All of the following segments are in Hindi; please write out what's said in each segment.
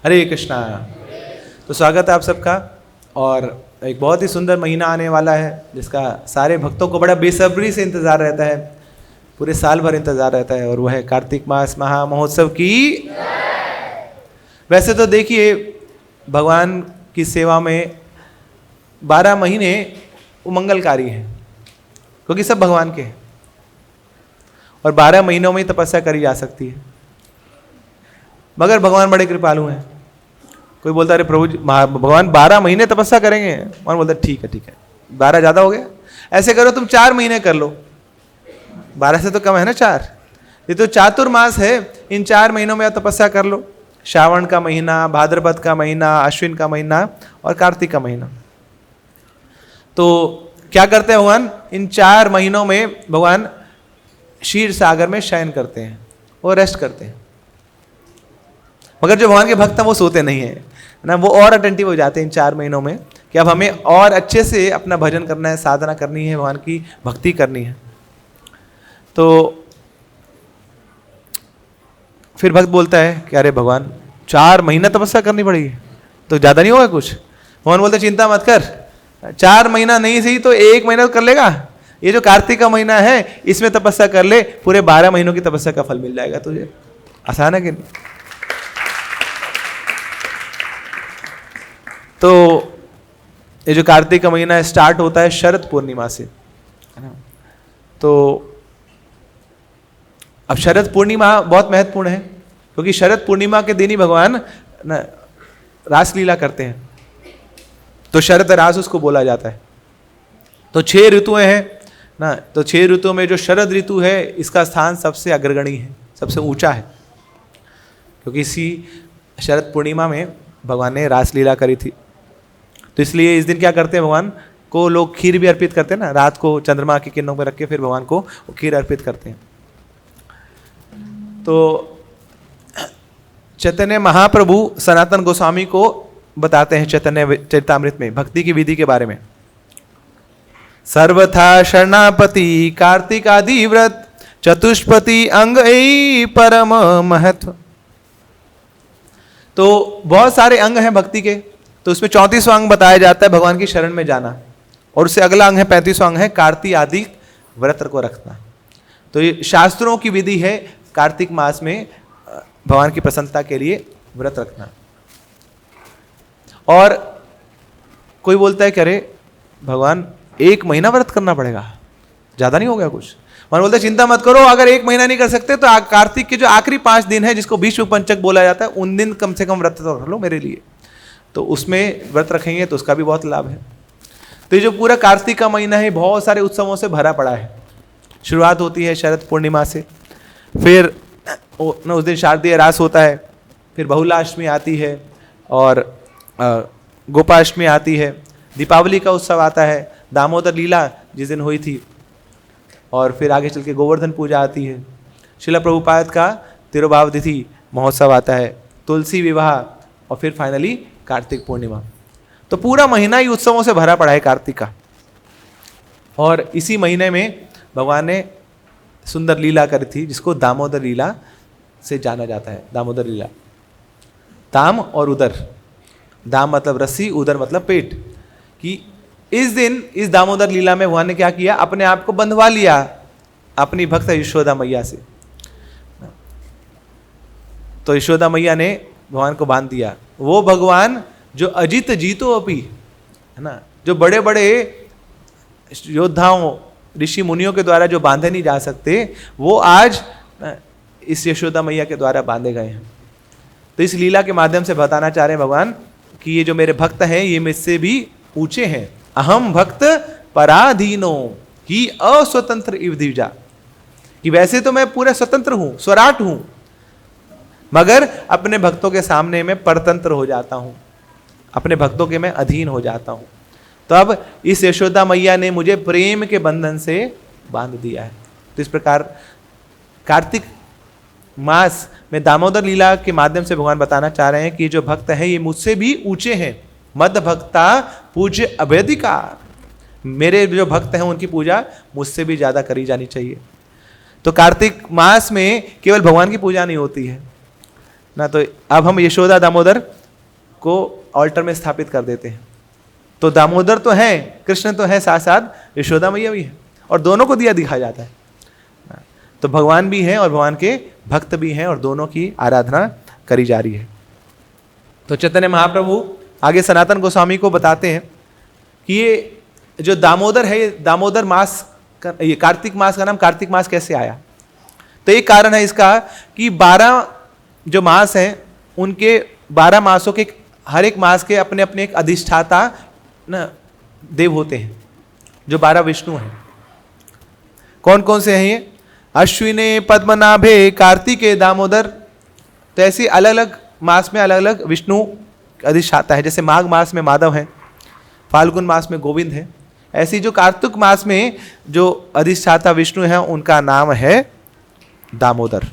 हरे कृष्णा। तो स्वागत है आप सबका। और एक बहुत ही सुंदर महीना आने वाला है जिसका सारे भक्तों को बड़ा बेसब्री से इंतज़ार रहता है, पूरे साल भर इंतज़ार रहता है, और वह है कार्तिक मास महामहोत्सव की। वैसे तो देखिए, भगवान की सेवा में 12 महीने वो मंगलकारी हैं, क्योंकि सब भगवान के हैं और 12 महीनों में ही तपस्या करी जा सकती है। मगर भगवान बड़े कृपालु हैं। कोई बोलता है अरे प्रभु जी, भगवान 12 महीने तपस्या करेंगे। भगवान बोलता है ठीक है, 12 ज़्यादा हो गया, ऐसे करो तुम 4 महीने कर लो। 12 से तो कम है ना 4। ये तो चातुर्मास है, इन 4 महीनों में आप तपस्या कर लो। श्रावण का महीना, भाद्रपद का महीना, अश्विन का महीना और कार्तिक का महीना। तो क्या करते हैं भगवान? इन 4 महीनों में भगवान क्षीर सागर में शयन करते हैं और रेस्ट करते हैं। मगर जो भगवान के भक्त हैं वो सोते नहीं है ना, वो और अटेंटिव हो जाते हैं इन 4 महीनों में कि अब हमें और अच्छे से अपना भजन करना है, साधना करनी है, भगवान की भक्ति करनी है। तो फिर भक्त बोलता है कि अरे भगवान 4 महीना तपस्या करनी पड़ेगी, तो ज़्यादा नहीं होगा कुछ? भगवान बोलते चिंता मत कर, 4 महीना नहीं सही तो 1 महीना तो कर लेगा। ये जो कार्तिक का महीना है इसमें तपस्या कर ले, पूरे 12 महीनों की तपस्या का फल मिल जाएगा तुझे। आसान है कि नहीं? तो ये जो कार्तिक का महीना स्टार्ट होता है शरद पूर्णिमा से, है ना। तो अब शरद पूर्णिमा बहुत महत्वपूर्ण है, क्योंकि शरद पूर्णिमा के दिन ही भगवान रासलीला करते हैं, तो शरद रास उसको बोला जाता है। तो 6 ऋतुएं हैं ना, तो 6 ऋतुओं में जो शरद ऋतु है इसका स्थान सबसे अग्रगणी है, सबसे ऊंचा है, क्योंकि इसी शरद पूर्णिमा में भगवान ने रासलीला करी थी। तो इसलिए इस दिन क्या करते हैं, भगवान को लोग खीर भी अर्पित करते हैं ना, रात को चंद्रमा की किरणों पर रख के फिर भगवान को खीर अर्पित करते हैं। तो चैतन्य महाप्रभु सनातन गोस्वामी को बताते हैं चैतन्य चरितामृत में भक्ति की विधि के बारे में। सर्वथा शरणापति कार्तिक आदि व्रत चतुष्पति अंग परम महत्व। तो बहुत सारे अंग हैं भक्ति के, तो उसमें 34वां अंग बताया जाता है भगवान की शरण में जाना, और उससे अगला अंग है 35वां अंग है कार्तिक आदि व्रत को रखना। तो ये शास्त्रों की विधि है कार्तिक मास में भगवान की प्रसन्नता के लिए व्रत रखना। और कोई बोलता है कि अरे भगवान 1 महीना व्रत करना पड़ेगा, ज़्यादा नहीं हो गया कुछ? भगवान बोलते चिंता मत करो, अगर 1 महीना नहीं कर सकते तो कार्तिक के जो आखिरी 5 दिन है जिसको भीष्म पंचक बोला जाता है, उन दिन कम से कम व्रत तो रख लो मेरे लिए। तो उसमें व्रत रखेंगे तो उसका भी बहुत लाभ है। तो ये जो पूरा कार्तिक का महीना है बहुत सारे उत्सवों से भरा पड़ा है। शुरुआत होती है शरद पूर्णिमा से, फिर उस दिन शारदीय रास होता है, फिर बहुलाष्टमी आती है और गोपाष्टमी आती है, दीपावली का उत्सव आता है, दामोदर लीला जिस दिन हुई थी, और फिर आगे चल के गोवर्धन पूजा आती है, श्रील प्रभुपाद का तिरुभाव तिथि महोत्सव आता है, तुलसी विवाह, और फिर फाइनली कार्तिक पूर्णिमा। तो पूरा महीना ही उत्सवों से भरा पड़ा है कार्तिक का। और इसी महीने में भगवान ने सुंदर लीला करी थी जिसको दामोदर लीला से जाना जाता है। दामोदर लीला, दाम और उदर, दाम मतलब रस्सी, उदर मतलब पेट, कि इस दिन इस दामोदर लीला में भगवान ने क्या किया, अपने आप को बंधवा लिया अपनी भक्त यशोदा मैया से। तो यशोदा मैया ने भगवान को बांध दिया। वो भगवान जो अजित जीतो अपि, है ना, जो बड़े बड़े योद्धाओं ऋषि मुनियों के द्वारा जो बांधे नहीं जा सकते, वो आज इस यशोदा मैया के द्वारा बांधे गए हैं। तो इस लीला के माध्यम से बताना चाह रहे हैं भगवान कि ये जो मेरे भक्त हैं ये मुझसे भी ऊंचे हैं। अहम भक्त पराधीनो ही अस्वतंत्र इव द्विजा, कि वैसे तो मैं पूरा स्वतंत्र हूं, स्वराट हूं, मगर अपने भक्तों के सामने मैं परतंत्र हो जाता हूं, अपने भक्तों के मैं अधीन हो जाता हूं। तो अब इस यशोदा मैया ने मुझे प्रेम के बंधन से बांध दिया है। तो इस प्रकार कार्तिक मास में दामोदर लीला के माध्यम से भगवान बताना चाह रहे हैं कि जो भक्त हैं ये मुझसे भी ऊंचे हैं। मद भक्ता पूज्य अभेदिकार, मेरे जो भक्त हैं उनकी पूजा मुझसे भी ज्यादा करी जानी चाहिए। तो कार्तिक मास में केवल भगवान की पूजा नहीं होती है ना। तो अब हम यशोदा दामोदर को ऑल्टर में स्थापित कर देते हैं। तो दामोदर तो है, कृष्ण तो है, साथ साथ यशोदा मैया भी है, और दोनों को दिया दिखाया जाता है। तो भगवान भी हैं और भगवान के भक्त भी हैं, और दोनों की आराधना करी जा रही है। तो चैतन्य महाप्रभु आगे सनातन गोस्वामी को बताते हैं कि ये जो दामोदर है, ये दामोदर मास का, ये कार्तिक मास का नाम कार्तिक मास कैसे आया। तो एक कारण है इसका कि 12 जो मास हैं, उनके 12 मासों के हर एक मास के अपने अपने एक अधिष्ठाता ना देव होते हैं, जो 12 विष्णु हैं। कौन कौन से हैं ये? अश्विने, पद्मनाभे, कार्तिके, दामोदर। तो ऐसे अलग अलग मास में अलग अलग विष्णु अधिष्ठाता है। जैसे माघ मास में माधव है, फाल्गुन मास में गोविंद है, ऐसी जो कार्तिक मास में जो अधिष्ठाता विष्णु है उनका नाम है दामोदर।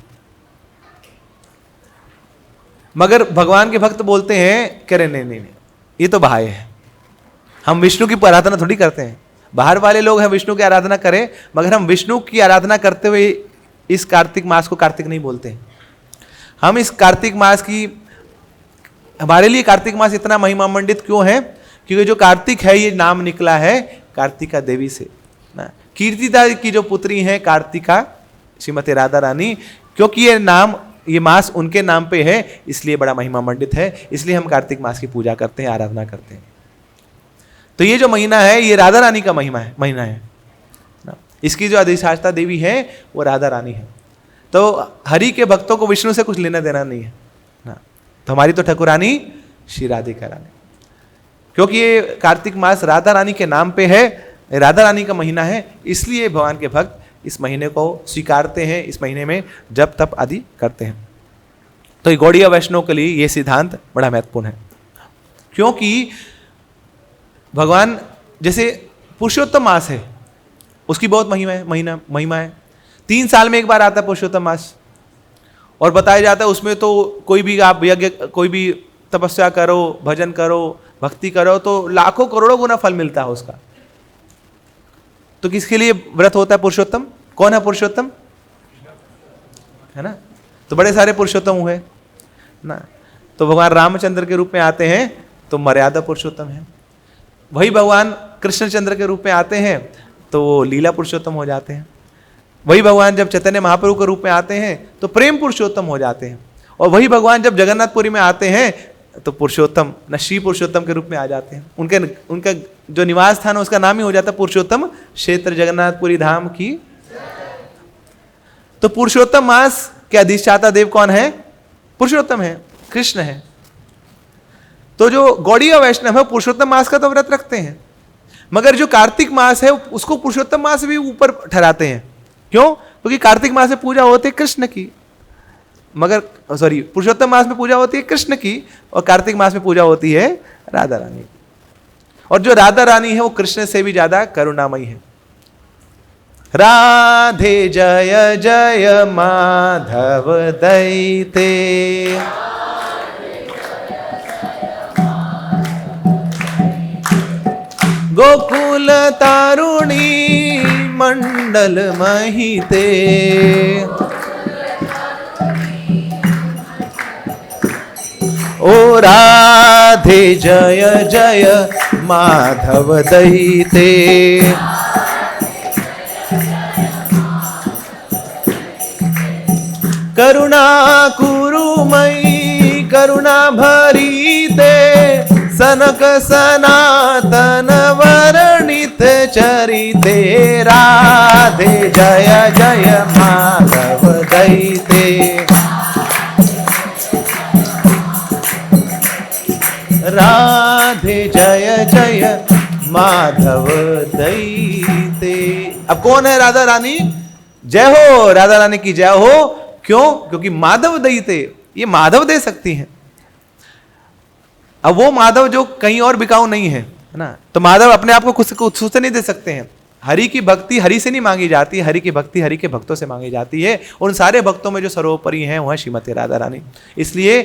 मगर भगवान के भक्त बोलते हैं कह रहे नहीं, ये तो बाह्य है, हम विष्णु की आराधना थोड़ी करते हैं। बाहर वाले लोग हैं विष्णु की आराधना करें, मगर हम विष्णु की आराधना करते हुए इस कार्तिक मास को कार्तिक नहीं बोलते हैं। हम इस कार्तिक मास की, हमारे लिए कार्तिक मास इतना महिमा मंडित क्यों है? क्योंकि जो कार्तिक है ये नाम निकला है कार्तिका देवी से ना। कीर्तिदा की जो पुत्री हैं कार्तिका, श्रीमती राधा रानी, क्योंकि ये नाम, ये मास उनके नाम पे है, इसलिए बड़ा महिमा मंडित है। इसलिए हम कार्तिक मास की पूजा करते हैं, आराधना करते हैं। तो ये जो महीना है ये राधा रानी का महीना है ना। इसकी जो अधिष्ठाता देवी है वो राधा रानी है। तो हरि के भक्तों को विष्णु से कुछ लेना देना नहीं है ना। तो हमारी तो ठकुरानी श्री राधिका रानी, क्योंकि ये कार्तिक मास राधा रानी के नाम पे है, राधा रानी का महीना है, इसलिए भगवान के भक्त इस महीने को स्वीकारते हैं, इस महीने में जप तप आदि करते हैं। तो ये गौड़ीय वैष्णव के लिए ये सिद्धांत बड़ा महत्वपूर्ण है, क्योंकि भगवान जैसे पुरुषोत्तम मास है उसकी बहुत महिमा है। 3 साल में एक बार आता है पुरुषोत्तम मास, और बताया जाता है उसमें तो कोई भी आप यज्ञ, कोई भी तपस्या करो, भजन करो, भक्ति करो तो लाखों करोड़ों गुना फल मिलता है उसका। तो किसके लिए व्रत होता है पुरुषोत्तम? कौन है पुरुषोत्तम? है ना। तो बड़े सारे पुरुषोत्तम हुए ना। तो भगवान रामचंद्र के रूप में आते हैं तो मर्यादा पुरुषोत्तम है। वही भगवान कृष्णचंद्र के रूप में आते हैं तो वो लीला पुरुषोत्तम हो जाते हैं। वही भगवान जब चैतन्य महाप्रभु के रूप में आते हैं तो प्रेम पुरुषोत्तम हो जाते हैं। और वही भगवान जब जगन्नाथपुरी में आते हैं तो पुरुषोत्तम न श्री पुरुषोत्तम के रूप में आ जाते हैं। उनका जो निवास स्थान है उसका नाम ही हो जाता है पुरुषोत्तम क्षेत्र जगन्नाथपुरी धाम की। तो पुरुषोत्तम मास के अधिष्ठाता देव कौन है? पुरुषोत्तम है, कृष्ण है। तो जो गौड़ीय वैष्णव है पुरुषोत्तम मास का तो व्रत रखते हैं, मगर जो कार्तिक मास है उसको पुरुषोत्तम मास से भी ऊपर ठहराते हैं। क्यों? क्योंकि कार्तिक मास में पूजा होती है कृष्ण की, मगर पुरुषोत्तम मास में पूजा होती है कृष्ण की, और कार्तिक मास में पूजा होती है राधा रानी की। और जो राधा रानी है वो कृष्ण से भी ज्यादा करुणामयी है। राधे जय जय माधव दैते, गोकुल तारुणी मंडल महिते, ओ राधे जय जय माधव दैते, करुणा कुरुमयी करुणा भरीते, सनक सनातन वर्णित चरिते, राधे जय जय माधव दैते, राधे जय जय माधव दैते। अब कौन है राधा रानी? जय हो राधा रानी की जय हो। क्यों? क्योंकि माधव दैते, ये माधव दे सकती हैं। अब वो माधव जो कहीं और बिकाऊ नहीं है ना। तो माधव अपने आप को खुद से नहीं दे सकते हैं। हरि की भक्ति हरि से नहीं मांगी जाती, हरि की भक्ति हरि के भक्तों से मांगी जाती है। उन सारे भक्तों में जो सर्वोपरि हैं वह श्रीमती राधा रानी। इसलिए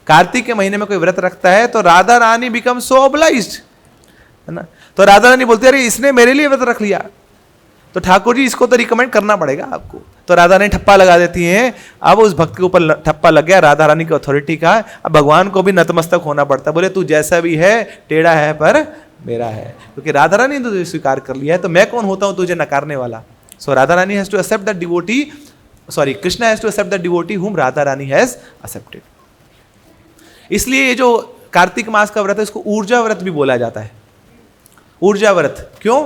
कार्तिक के महीने में कोई व्रत रखता है तो Radha Rani become so obliged, है ना। तो राधा रानी बोलती है अरे इसने मेरे लिए व्रत रख लिया, तो ठाकुर जी इसको तो रिकमेंड करना पड़ेगा आपको। तो राधा रानी ठप्पा लगा देती हैं। अब उस भक्त के ऊपर ठप्पा लग गया राधा रानी की अथॉरिटी का। अब भगवान को भी नतमस्तक होना पड़ता, बोले तू जैसा भी है टेढ़ा है पर मेरा है, क्योंकि राधा रानी ने तुझे स्वीकार कर लिया है, तो मैं कौन होता हूं तुझे नकारने वाला। So Radha Rani has to accept that devotee, sorry Krishna has to accept that devotee whom Radha Rani has accepted. इसलिए ये जो कार्तिक मास का व्रत है इसको ऊर्जा व्रत भी बोला जाता है। ऊर्जा व्रत क्यों?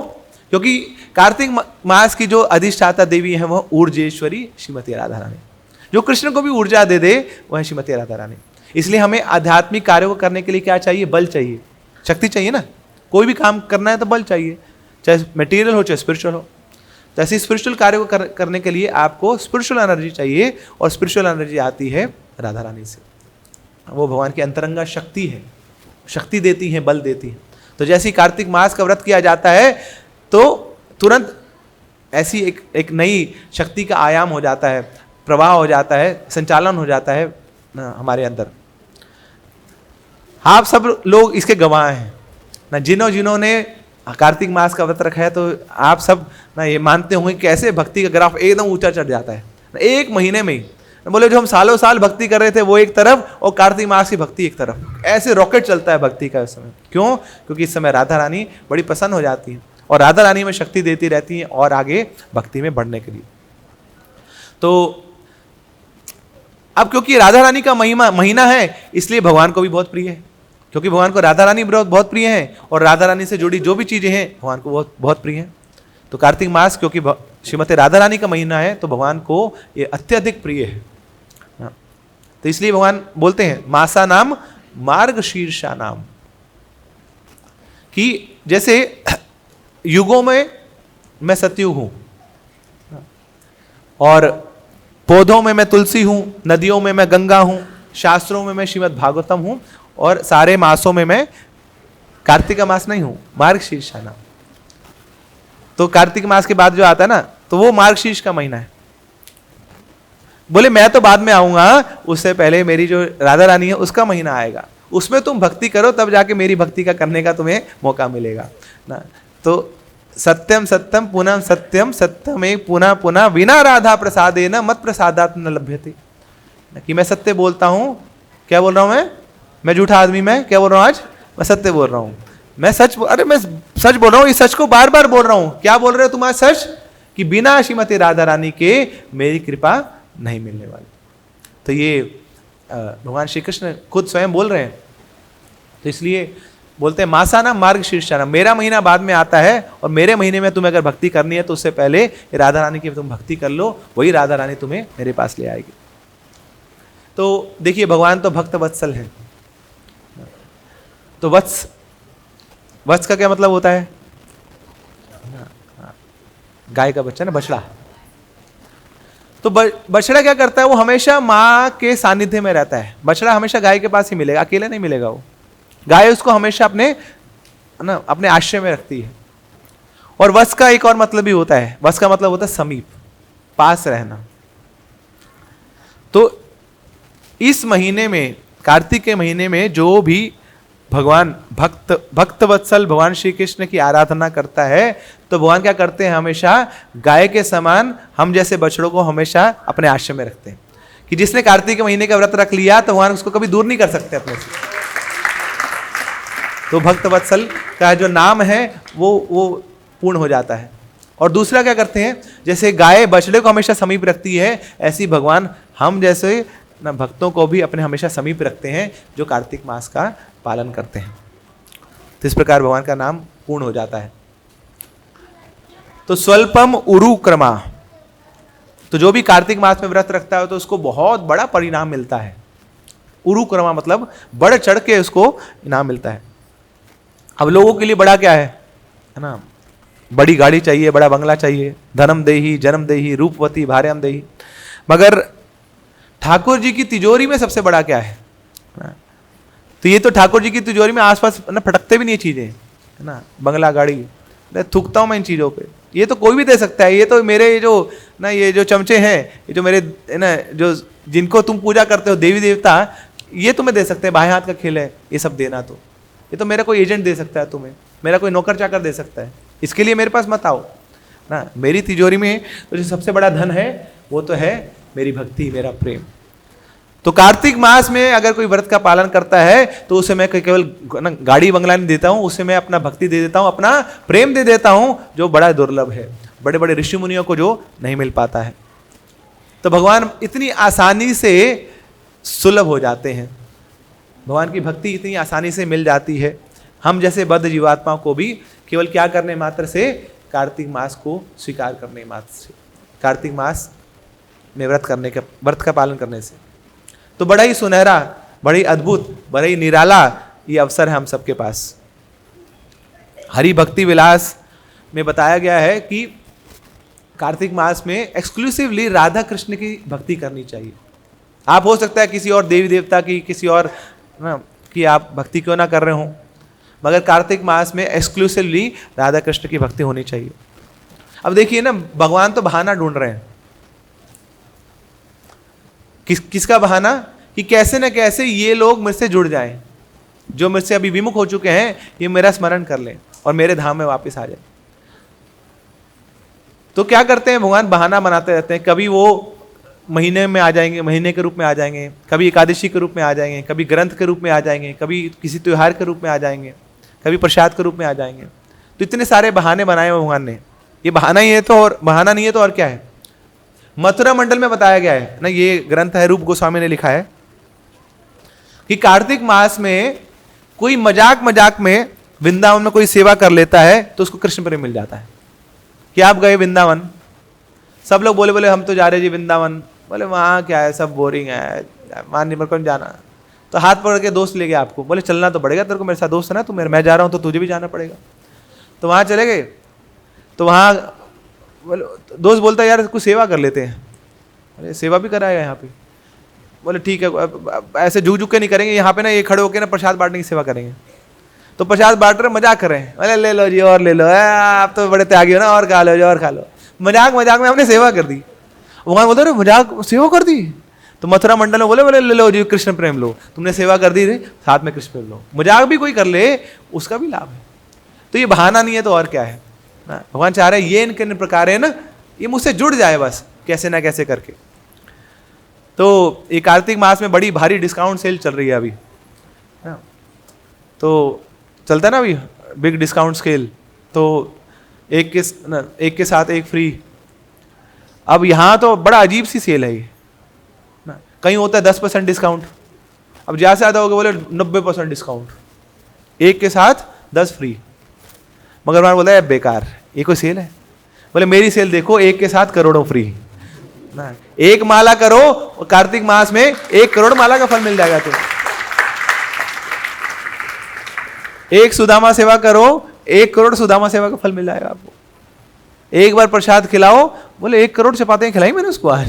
क्योंकि कार्तिक मास की जो अधिष्ठाता देवी है वह ऊर्जेश्वरी श्रीमती राधा रानी, जो कृष्ण को भी ऊर्जा दे दे वह है श्रीमती राधा रानी। इसलिए हमें आध्यात्मिक कार्यों को करने के लिए क्या चाहिए? बल चाहिए, शक्ति चाहिए ना। कोई भी काम करना है तो बल चाहिए, चाहे मटेरियल हो चाहे स्पिरिचुअल हो। तो ऐसी स्पिरिचुअल कार्यों को करने के लिए आपको स्पिरिचुअल एनर्जी चाहिए, और स्पिरिचुअल एनर्जी आती है राधा रानी से। वो भगवान की अंतरंगा शक्ति है, शक्ति देती है, बल देती है। तो जैसे ही कार्तिक मास का व्रत किया जाता है तो तुरंत ऐसी एक नई शक्ति का आयाम हो जाता है, प्रवाह हो जाता है, संचालन हो जाता है हमारे अंदर। आप सब लोग इसके गवाह हैं ना, जिन्होंने कार्तिक मास का व्रत रखा है, तो आप सब ना ये मानते होंगे कैसे भक्ति का ग्राफ एकदम ऊंचा चढ़ जाता है एक महीने में ही। बोले जो हम सालों साल भक्ति कर रहे थे वो एक तरफ, और कार्तिक मास की भक्ति एक तरफ, ऐसे रॉकेट चलता है भक्ति का इस समय। क्यों? क्योंकि इस समय राधा रानी बड़ी प्रसन्न हो जाती है और राधा रानी में शक्ति देती रहती है और आगे भक्ति में बढ़ने के लिए। तो अब क्योंकि राधा रानी का महीना है इसलिए भगवान को भी बहुत प्रिय है, क्योंकि भगवान को राधा रानी बहुत प्रिय है, और राधा रानी से जुड़ी जो भी चीजें हैं भगवान को बहुत बहुत प्रिय है। तो कार्तिक मास क्योंकि श्रीमती राधा रानी का महीना है तो भगवान को ये अत्यधिक प्रिय है। तो इसलिए भगवान बोलते हैं मासा नाम मार्गशीर्षा नाम, कि जैसे युगों में मैं सतयुग हूं, और पौधों में मैं तुलसी हूं, नदियों में मैं गंगा हूं, शास्त्रों में मैं श्रीमद् भागवतम हूं, और सारे मासों में मैं कार्तिक मास नहीं हूं, मार्गशीर्षा नाम। तो कार्तिक मास के बाद जो आता है ना, तो वो मार्गशीर्ष का महीना है। बोले मैं तो बाद में आऊंगा, उससे पहले मेरी जो राधा रानी है उसका महीना आएगा, उसमें तुम भक्ति करो, तब जाके मेरी भक्ति का करने का तुम्हें मौका मिलेगा ना। तो सत्यम सत्यम पुनः सत्यम सत्यम एक पुनः पुनः बिना राधा प्रसादे न मत प्रसादात न लभ्यते, कि मैं सत्य बोलता हूं। क्या बोल रहा हूं मैं झूठा आदमी, मैं क्या बोल रहा हूं आज? मैं सत्य बोल रहा हूं, मैं सच बोल रहा हूं, इस सच को बार बार बोल रहा हूं। क्या बोल रहे हो तुम आज? सच, कि बिना श्रीमती राधा रानी के मेरी कृपा नहीं मिलने वाली। तो ये भगवान श्री कृष्ण खुद स्वयं बोल रहे हैं। तो इसलिए बोलते हैं मासाना मार्गशीर्षाना, मेरा महीना बाद में आता है, और मेरे महीने में तुम्हें अगर भक्ति करनी है तो उससे पहले राधा रानी की तुम भक्ति कर लो, वही राधा रानी तुम्हें मेरे पास ले आएगी। तो देखिए भगवान तो भक्त वत्सल है। तो वत्स का क्या मतलब होता है? गाय का बच्चा ना, बछड़ा। तो बछड़ा क्या करता है? वो हमेशा माँ के सानिध्य में रहता है। बछड़ा हमेशा गाय के पास ही मिलेगा, अकेले नहीं मिलेगा। वो गाय उसको हमेशा अपने आश्रय में रखती है। और वत्स का एक और मतलब भी होता है, वत्स का मतलब होता है समीप, पास रहना। तो इस महीने में, कार्तिक के महीने में, जो भी भगवान भक्त वत्सल भगवान श्री कृष्ण की आराधना करता है, तो भगवान क्या करते हैं? हमेशा गाय के समान हम जैसे बछड़ों को हमेशा अपने आश्रम में रखते हैं, कि जिसने कार्तिक के महीने का व्रत रख लिया तो भगवान उसको कभी दूर नहीं कर सकते अपने से। तो भक्त वत्सल का जो नाम है वो पूर्ण हो जाता है। और दूसरा क्या करते हैं? जैसे गाय बछड़े को हमेशा समीप रखती है, ऐसी भगवान हम जैसे ना भक्तों को भी अपने हमेशा समीप रखते हैं, जो कार्तिक मास का पालन करते हैं। तो इस प्रकार भगवान का नाम पूर्ण हो जाता है। तो स्वल्पम उरु क्रमा, तो जो भी कार्तिक मास में व्रत रखता है तो उसको बहुत बड़ा परिणाम मिलता है। उरु क्रमा मतलब बढ़ चढ़ के उसको इनाम मिलता है। अब लोगों के लिए बड़ा क्या है ना? बड़ी गाड़ी चाहिए, बड़ा बंगला चाहिए, धनम देही जन्म देही रूपवती भार्यम देही। मगर ठाकुर जी की तिजोरी में सबसे बड़ा क्या है ना? तो ये तो ठाकुर जी की तिजोरी में आसपास ना फटकते भी नहीं चीजें, है ना? बंगला गाड़ी, थूकता हूं मैं इन चीजों पे। ये तो कोई भी दे सकता है। ये तो मेरे ये जो चमचे हैं, ये जो मेरे ना जो जिनको तुम पूजा करते हो देवी देवता, ये तुम्हें दे सकते हैं। बाएं हाथ का खेल है ये सब देना। तो ये तो मेरा कोई एजेंट दे सकता है तुम्हें, मेरा कोई नौकर चाकर दे सकता है। इसके लिए मेरे पास मत आओ ना। मेरी तिजोरी में तो जो सबसे बड़ा धन है वो तो है मेरी भक्ति, मेरा प्रेम। तो कार्तिक मास में अगर कोई व्रत का पालन करता है तो उसे मैं केवल गाड़ी बंगला नहीं देता हूं, उसे मैं अपना भक्ति दे देता हूं, अपना प्रेम दे देता हूं, जो बड़ा दुर्लभ है, बड़े बड़े ऋषि मुनियों को जो नहीं मिल पाता है। तो भगवान इतनी आसानी से सुलभ हो जाते हैं, भगवान की भक्ति इतनी आसानी से मिल जाती है। हम जैसे बद्ध जीवात्माओं को भी केवल क्या करने मात्र से, कार्तिक मास को स्वीकार करने मात्र से, कार्तिक मास में व्रत का पालन करने से। तो बड़ा ही सुनहरा, बड़ा ही अद्भुत, बड़ा ही निराला ये अवसर है हम सबके पास। हरि भक्ति विलास में बताया गया है कि कार्तिक मास में एक्सक्लूसिवली राधा कृष्ण की भक्ति करनी चाहिए। आप हो सकता है किसी और देवी देवता की, किसी और की आप भक्ति क्यों ना कर रहे हो, मगर कार्तिक मास में एक्सक्लूसिवली राधा कृष्ण की भक्ति होनी चाहिए। अब देखिए ना, भगवान तो बहाना ढूंढ रहे हैं। किसका बहाना? कि कैसे न कैसे ये लोग मुझसे जुड़ जाएं, जो मुझसे अभी विमुख हो चुके हैं, ये मेरा स्मरण कर लें और मेरे धाम में वापस आ जाए। तो क्या करते हैं भगवान? बहाना बनाते रहते हैं। कभी वो महीने में आ जाएंगे, महीने के रूप में आ जाएंगे, कभी एकादशी के रूप में आ जाएंगे, कभी ग्रंथ के रूप में आ जाएंगे, कभी किसी त्योहार के रूप में आ जाएंगे, कभी प्रसाद के रूप में आ जाएंगे। तो इतने सारे बहाने बनाए भगवान ने। ये बहाना ही है तो, और बहाना नहीं है तो और क्या है? मथुरा मंडल में बताया गया है ना, ये ग्रंथ है, रूप गोस्वामी ने लिखा है कि कार्तिक मास में कोई मजाक में वृंदावन में कोई सेवा कर लेता है तो उसको कृष्ण प्रेम मिल जाता है। कि आप गए वृंदावन, सब लोग बोले हम तो जा रहे जी वृंदावन। बोले वहाँ क्या है, सब बोरिंग है, वहाँ नहीं कौन जाना। तो हाथ पकड़ के दोस्त ले गया आपको, बोले चलना तो पड़ेगा तेरे को, मेरे साथ दोस्त है ना, तो मैं जा रहा हूँ तो तुझे भी जाना पड़ेगा। तो वहाँ चले गए, तो वहाँ बोले, दोस्त बोलता है यार कुछ सेवा कर लेते हैं। अरे सेवा भी कराएगा यहाँ पे? बोले ठीक है, ऐसे झुक के नहीं करेंगे, यहाँ पे ना ये खड़े होकर ना प्रसाद बांटने की सेवा करेंगे। तो प्रसाद बांट रहे, मजाक कर रहे हैं, अरे ले लो जी और ले लो, आप तो बड़े त्यागी हो ना, और खा लो जी और खा लो। मजाक में हमने सेवा कर दी। भगवान बोलते मजाक सेवा कर दी? तो मथुरा मंडल में बोले ले लो जी कृष्ण प्रेम लो, तुमने सेवा कर दी, साथ में कृष्ण प्रेम लो। मजाक भी कोई कर ले उसका भी लाभ है। तो ये बहाना नहीं है तो और क्या है ना। भगवान चाह रहे हैं ये इनके प्रकार है ना, ये मुझसे जुड़ जाए बस कैसे ना कैसे करके। तो ये कार्तिक मास में बड़ी भारी डिस्काउंट सेल चल रही है अभी, तो चलता है ना अभी बिग डिस्काउंट सेल, तो एक के साथ एक फ्री। अब यहाँ तो बड़ा अजीब सी सेल है ये ना, कहीं होता है 10% डिस्काउंट, अब ज्यादा से ज्यादा हो गया बोले 90% डिस्काउंट, एक के साथ 10 फ्री। मगर वहां बोला है बेकार, ये कोई सेल है? बोले मेरी सेल देखो, एक के साथ करोड़ों फ्री ना। एक माला करो और कार्तिक मास में 1 करोड़ माला का फल मिल जाएगा। तो एक सुदामा सेवा करो, 1 करोड़ सुदामा सेवा का फल मिल जाएगा आपको। एक बार प्रसाद खिलाओ, बोले 1 करोड़ चपातियां खिलाई मैंने उसको आज।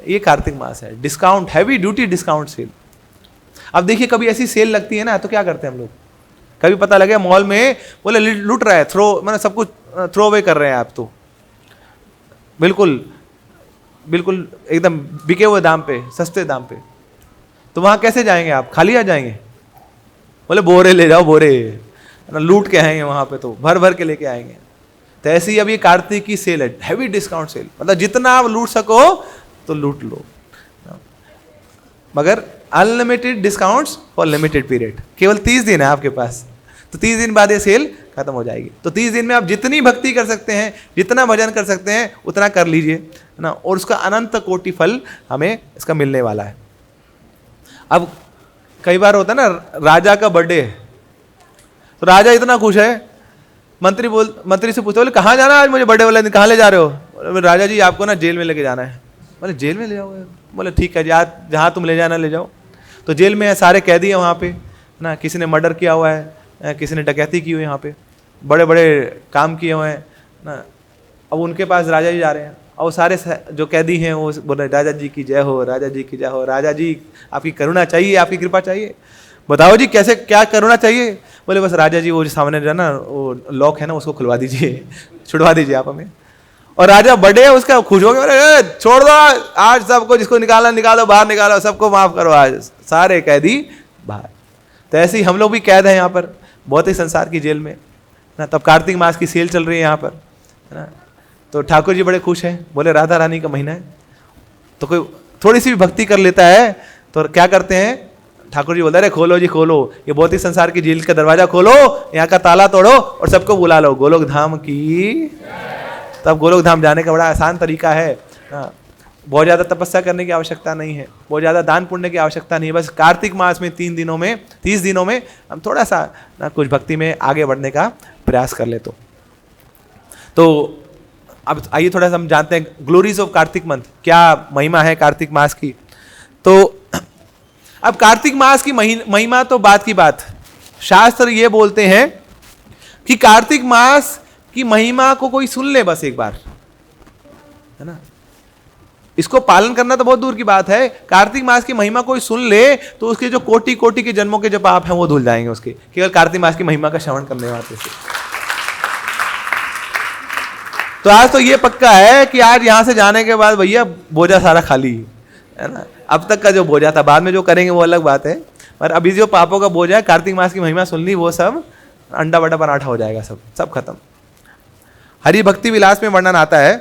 ये कार्तिक मास है, discount, heavy duty discount sale. अब देखिए कभी ऐसी सेल लगती है ना, तो क्या करते हैं हम लोग, कभी पता लगे मॉल में बोले लूट रहा है, मैंने सब कुछ थ्रो अवे कर रहे हैं आप, तो बिल्कुल एकदम बिके हुए दाम पे, सस्ते दाम पे, तो वहां कैसे जाएंगे आप? खाली आ जाएंगे? बोले बोरे ले जाओ, बोरे लूट के आएंगे वहां पे, तो भर भर के लेके आएंगे। तो ऐसे ही अब ये कार्तिक की सेल है, हैवी डिस्काउंट सेल, मतलब जितना आप लूट सको तो लूट लो, मगर unlimited discounts for limited period. केवल 30 दिन है आपके पास, तो 30 दिन बाद ये सेल खत्म हो जाएगी। तो 30 दिन में आप जितनी भक्ति कर सकते हैं, जितना भजन कर सकते हैं, उतना कर लीजिए ना, और उसका अनंत कोटि फल हमें इसका मिलने वाला है। अब कई बार होता है ना, राजा का बर्थडे है, तो राजा इतना खुश है, मंत्री से पूछते बोले कहाँ जाना आज मुझे बर्थडे वाले दिन, कहाँ ले जा रहे हो? बोले राजा जी आपको ना जेल में लेके जाना है। बोले जेल में ले जाओगे? बोले ठीक है जहाँ तुम ले जाना ले जाओ। तो जेल में सारे कैदी हैं वहाँ पे ना, किसी ने मर्डर किया हुआ है, किसी ने डकैती की हुई है, यहाँ पे बड़े बड़े काम किए हुए हैं ना। अब उनके पास राजा जी जा रहे हैं, और सारे जो कैदी हैं वो बोले राजा जी की जय हो, राजा जी की जय हो, राजा जी आपकी करुणा चाहिए, आपकी कृपा चाहिए, बताओ जी कैसे क्या करुणा चाहिए? बोले बस राजा जी वो जो सामने जो है ना वो लॉक है ना, उसको खुलवा दीजिए, छुड़वा दीजिए आप हमें। और राजा बड़े उसका खुश हो गए, छोड़ दो आज सबको, जिसको निकालना निकालो, बाहर निकालो, सबको माफ करो, आज सारे कैदी बाहर। तो ऐसे ही हम लोग भी कैद हैं यहाँ पर, बहुत ही संसार की जेल में ना। तब कार्तिक मास की सेल चल रही है यहाँ पर, है ना। तो ठाकुर जी बड़े खुश हैं, बोले राधा रानी का महीना है तो कोई थोड़ी सी भी भक्ति कर लेता है तो क्या करते हैं, ठाकुर जी बोलते अरे खोलो जी खोलो, ये भौतिक संसार की झील का दरवाजा खोलो, यहाँ का ताला तोड़ो और सबको बुला लो गोलोक धाम की। तब गोलोक धाम जाने का बड़ा आसान तरीका है। बहुत ज़्यादा तपस्या करने की आवश्यकता नहीं है, बहुत ज़्यादा दान पुण्य की आवश्यकता नहीं है। बस कार्तिक मास में 3 दिनों में 30 दिनों में हम थोड़ा सा ना कुछ भक्ति में आगे बढ़ने का प्रयास कर ले। तो अब आइए थोड़ा सा हम जानते हैं ग्लोरीज ऑफ कार्तिक मंथ, क्या महिमा है कार्तिक मास की। तो अब कार्तिक मास की महिमा तो बात की बात, शास्त्र ये बोलते हैं कि कार्तिक मास की महिमा को कोई सुन ले बस एक बार, है ना। इसको पालन करना तो बहुत दूर की बात है, कार्तिक मास की महिमा कोई सुन ले तो उसके जो कोटि कोटि के जन्मों के जो पाप हैं वो धुल जाएंगे उसके, केवल कार्तिक मास की महिमा का श्रवण करने वाले से। तो आज तो ये पक्का है कि आज यहां से जाने के बाद भैया बोझा सारा खाली है ना। अब तक का जो बोझा था, बाद में जो करेंगे वो अलग बात है, पर अभी जो पापों का बोझा है, कार्तिक मास की महिमा सुन ली, वो सब अंडा बटा पराठा हो जाएगा, सब खत्म। हरि भक्ति विलास में वर्णन आता है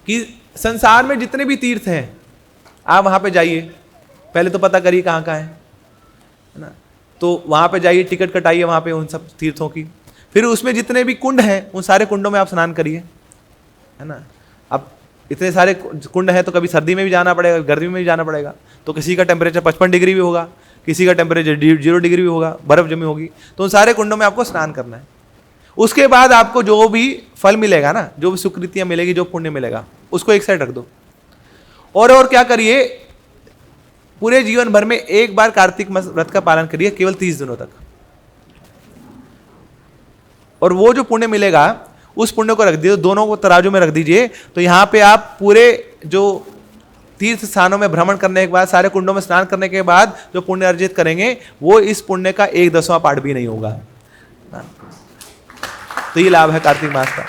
कि संसार में जितने भी तीर्थ हैं आप वहां पे जाइए, पहले तो पता करिए कहाँ कहाँ है ना। तो वहां पे जाइए, टिकट कटाइए वहां पे उन सब तीर्थों की, फिर उसमें जितने भी कुंड हैं उन सारे कुंडों में आप स्नान करिए, है ना। अब इतने सारे कुंड हैं तो कभी सर्दी में भी जाना पड़ेगा, गर्मी में भी जाना पड़ेगा। तो किसी का टेम्परेचर 55 डिग्री भी होगा, किसी का टेम्परेचर 0 डिग्री भी होगा, बर्फ जमी होगी, तो उन सारे कुंडों में आपको स्नान करना है। उसके बाद आपको जो भी फल मिलेगा ना, जो भी सुकृतियां मिलेगी, जो पुण्य मिलेगा, उसको एक साइड रख दो। और क्या करिए, पूरे जीवन भर में एक बार कार्तिक व्रत का पालन करिए, केवल 30 दिनों तक। और वो जो पुण्य मिलेगा उस पुण्य को रख दीजिए, दोनों को तराजू में रख दीजिए। तो यहाँ पे आप पूरे जो तीर्थ स्थानों में भ्रमण करने के बाद, सारे कुंडों में स्नान करने के बाद जो पुण्य अर्जित करेंगे वो इस पुण्य का 1/10वां पार्ट भी नहीं होगा। तो ये लाभ है कार्तिक मास का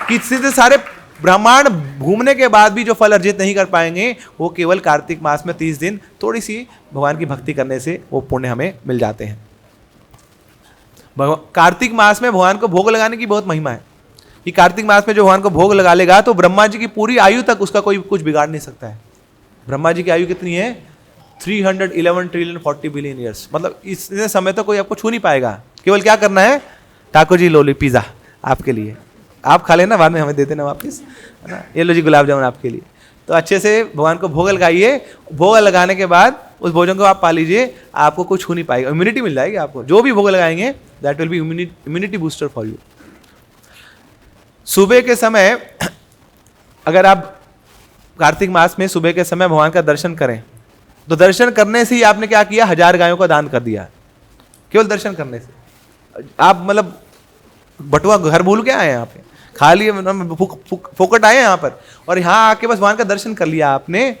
कि सीधे सारे ब्रह्मांड घूमने के बाद भी जो फल अर्जित नहीं कर पाएंगे वो केवल कार्तिक मास में 30 दिन थोड़ी सी भगवान की भक्ति करने से वो पुण्य हमें मिल जाते हैं। कार्तिक मास में भगवान को भोग लगाने की बहुत महिमा है कि कार्तिक मास में जो भगवान को भोग लगा लेगा तो ब्रह्मा जी की पूरी आयु तक उसका कोई कुछ बिगाड़ नहीं सकता है। ब्रह्मा जी की आयु कितनी है? 311 ट्रिलियन 40 बिलियन ईयर्स, मतलब इतने समय तक कोई आपको छू नहीं पाएगा। केवल क्या करना है, ठाकुर जी लो ली पिज़्ज़ा आपके लिए, आप खा लेना, बाद में हमें दे देना वापस, है ना। ये लो जी गुलाब जामुन आपके लिए। तो अच्छे से भगवान को भोग लगाइए, भोग लगाने के बाद उस भोजन को आप पा लीजिए, आपको कुछ छू नहीं पाएगा, इम्यूनिटी मिल जाएगी आपको। जो भी भोग लगाएंगे that will be immunity booster for you. सुबह के समय अगर आप कार्तिक मास में सुबह के समय भगवान का दर्शन करें तो दर्शन करने से ही आपने क्या किया, 1000 गायों का दान कर दिया, केवल दर्शन करने से। आप मतलब बटुआ घर भूल के आए यहाँ पे, खाली फोकट आए यहाँ पर, और यहाँ आके बस भगवान का दर्शन कर लिया आपने,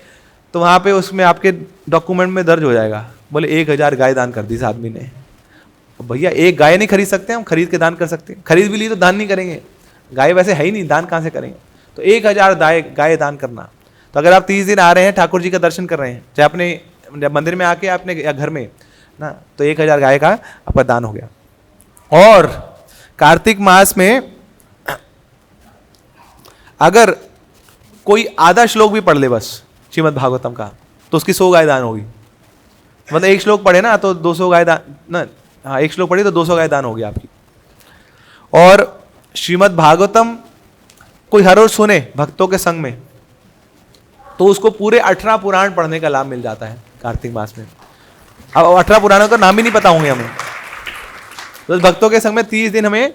तो वहाँ पे उसमें आपके डॉक्यूमेंट में दर्ज हो जाएगा, बोले 1000 गाय दान कर दी इस आदमी ने। भैया एक गाय नहीं खरीद सकते, हम खरीद के दान कर सकते हैं, खरीद भी ली तो दान नहीं करेंगे, गाय वैसे है ही नहीं, दान कहाँ से करेंगे। तो 1000 गाय दान करना। तो अगर आप 30 दिन आ रहे हैं, ठाकुर जी का दर्शन कर रहे हैं, चाहे अपने मंदिर में आके आपने या घर में ना, तो 1000 गाय का आपका दान हो गया। और कार्तिक मास में अगर कोई आधा श्लोक भी पढ़ ले बस श्रीमद् भागवतम का, तो उसकी 100 गाय दान होगी। मतलब एक श्लोक पढ़े ना तो 200 गाय दान ना, हाँ एक श्लोक पढ़ी तो 200 गाय दान होगी आपकी। और श्रीमद् भागवतम कोई हर रोज सुने भक्तों के संग में, तो उसको पूरे 18 पुराण पढ़ने का लाभ मिल जाता है कार्तिक मास में। अब 18 पुराणों का नाम ही नहीं पता होंगे हमें, तो भक्तों के संग में 30 दिन हमें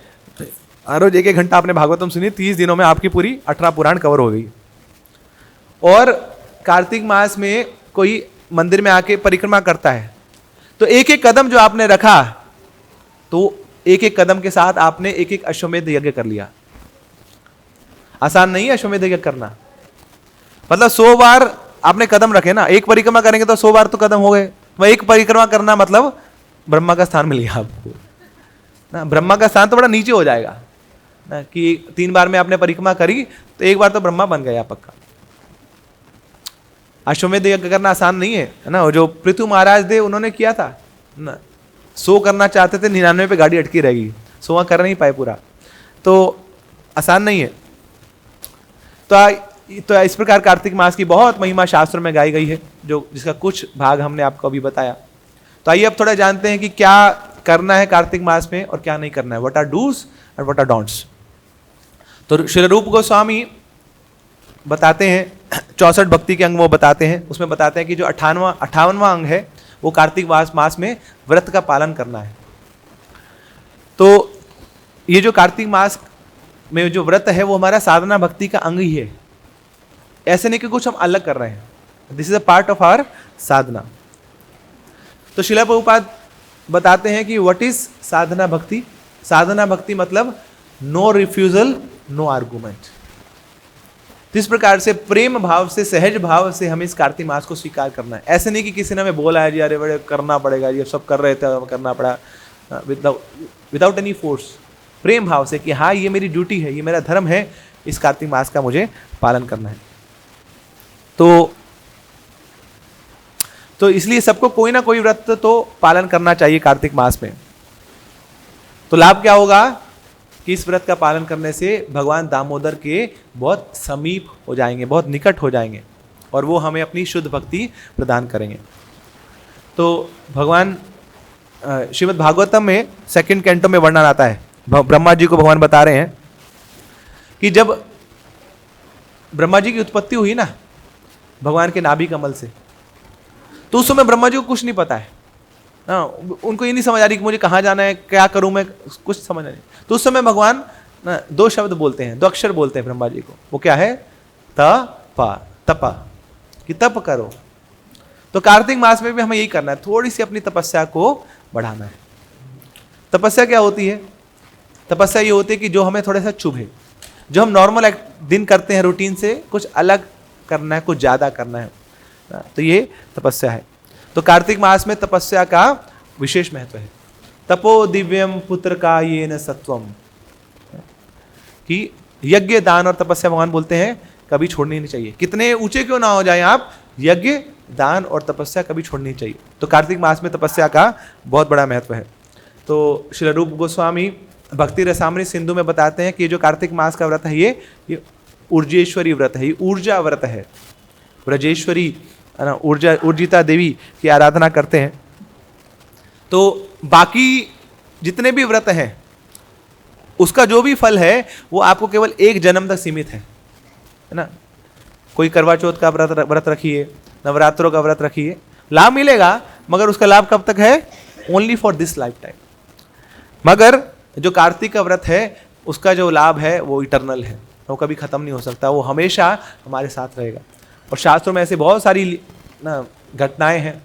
हर रोज 1-1 घंटा आपने भागवतम सुनी, 30 दिनों में आपकी पूरी 18 पुराण कवर हो गई। और कार्तिक मास में कोई मंदिर में आके परिक्रमा करता है तो एक एक कदम जो आपने रखा, तो एक एक कदम के साथ आपने एक एक अश्वमेध यज्ञ कर लिया। आसान नहीं है अश्वमेध यज्ञ करना, मतलब 100 बार आपने कदम रखे ना, एक परिक्रमा करेंगे तो 100 बार तो कदम हो गए। तो एक परिक्रमा करना मतलब ब्रह्मा का स्थान मिल गया आपको ना। ब्रह्मा का स्थान तो बड़ा नीचे हो जाएगा ना, कि 3 बार में आपने परिक्रमा करी तो एक बार तो ब्रह्मा बन गया पक्का। अश्वमेध यज्ञ करना आसान नहीं है ना। जो पृथु महाराज थे उन्होंने किया था ना, 100 करना चाहते थे, 99 पे गाड़ी अटकी रहेगी, 100 कर नहीं पाए पूरा, तो आसान नहीं है। तो इस प्रकार कार्तिक मास की बहुत महिमा शास्त्रों में गाई गई है, जिसका कुछ भाग हमने आपको अभी बताया। तो आइए अब थोड़ा जानते हैं कि क्या करना है कार्तिक मास में और क्या नहीं करना है, what are dos and what are don'ts. तो श्री रूप गोस्वामी बताते हैं 64 भक्ति के अंग वो बताते हैं, उसमें बताते हैं कि जो 58वां अंग है वो कार्तिक मास में व्रत का पालन करना है। तो ये जो कार्तिक मास में जो व्रत है वो हमारा साधना भक्ति का अंग ही है, ऐसे नहीं कि कुछ हम अलग कर रहे हैं, this is a part of our sadhana. तो श्रील प्रभुपाद बताते हैं कि व्हाट इज साधना भक्ति। साधना भक्ति मतलब नो रिफ्यूजल नो आर्गुमेंट। इस प्रकार से प्रेम भाव से, सहज भाव से हमें इस कार्तिक मास को स्वीकार करना है। ऐसे नहीं कि किसी ने हमें बोला है जी अरे बड़े करना पड़ेगा जी, सब कर रहे थे करना पड़ा, विदाउट एनी फोर्स, प्रेम भाव से कि हाँ ये मेरी ड्यूटी है, ये मेरा धर्म है, इस कार्तिक मास का मुझे पालन करना है। तो इसलिए सबको कोई ना कोई व्रत तो पालन करना चाहिए कार्तिक मास में। तो लाभ क्या होगा कि इस व्रत का पालन करने से भगवान दामोदर के बहुत समीप हो जाएंगे, बहुत निकट हो जाएंगे और वो हमें अपनी शुद्ध भक्ति प्रदान करेंगे। तो भगवान श्रीमद् भागवतम में 2nd कैंटो में वर्णन आता है, ब्रह्मा जी को भगवान बता रहे हैं कि जब ब्रह्मा जी की उत्पत्ति हुई ना भगवान के नाभि कमल से, तो उस समय ब्रह्मा जी को कुछ नहीं पता है, उनको ये नहीं समझ आ रही कि मुझे कहाँ जाना है, क्या करूं मैं, कुछ समझ नहीं। तो उस समय भगवान 2 शब्द बोलते हैं, 2 अक्षर बोलते हैं ब्रह्मा जी को, वो क्या है, तपा, कि तप करो। तो कार्तिक मास में भी हमें यही करना है, थोड़ी सी अपनी तपस्या को बढ़ाना है। तपस्या क्या होती है? तपस्या ये होती है कि जो हमें थोड़ा सा चुभे, जो हम नॉर्मल दिन करते हैं रूटीन से कुछ अलग करना है, कुछ ज्यादा करना है, तो ये तपस्या है। तो कार्तिक मास में तपस्या का विशेष महत्व है। तपो दिव्यम पुत्र का ये न सत्वम, कि यज्ञ दान और तपस्या भगवान बोलते हैं कभी छोड़नी नहीं चाहिए, कितने ऊंचे क्यों ना हो जाए आप, यज्ञ दान और तपस्या कभी छोड़नी चाहिए। तो कार्तिक मास में तपस्या का बहुत बड़ा महत्व है। तो श्री रूप गोस्वामी भक्ति रसामृत सिंधु में बताते हैं कि ये जो कार्तिक मास का व्रत है ये ऊर्जेश्वरी व्रत है, ये ऊर्जा व्रत है। ब्रजेश्वरी ऊर्जिता देवी की आराधना करते हैं। तो बाकी जितने भी व्रत हैं उसका जो भी फल है वो आपको केवल 1 जन्म तक सीमित है ना। कोई करवा चौथ का व्रत रखिए, नवरात्रों का व्रत रखिए, लाभ मिलेगा, मगर उसका लाभ कब तक है, only for this life time. मगर जो कार्तिक का व्रत है उसका जो लाभ है वो इटर्नल है, वो कभी खत्म नहीं हो सकता, वो हमेशा हमारे साथ रहेगा। और शास्त्रों में ऐसे बहुत सारी घटनाएं हैं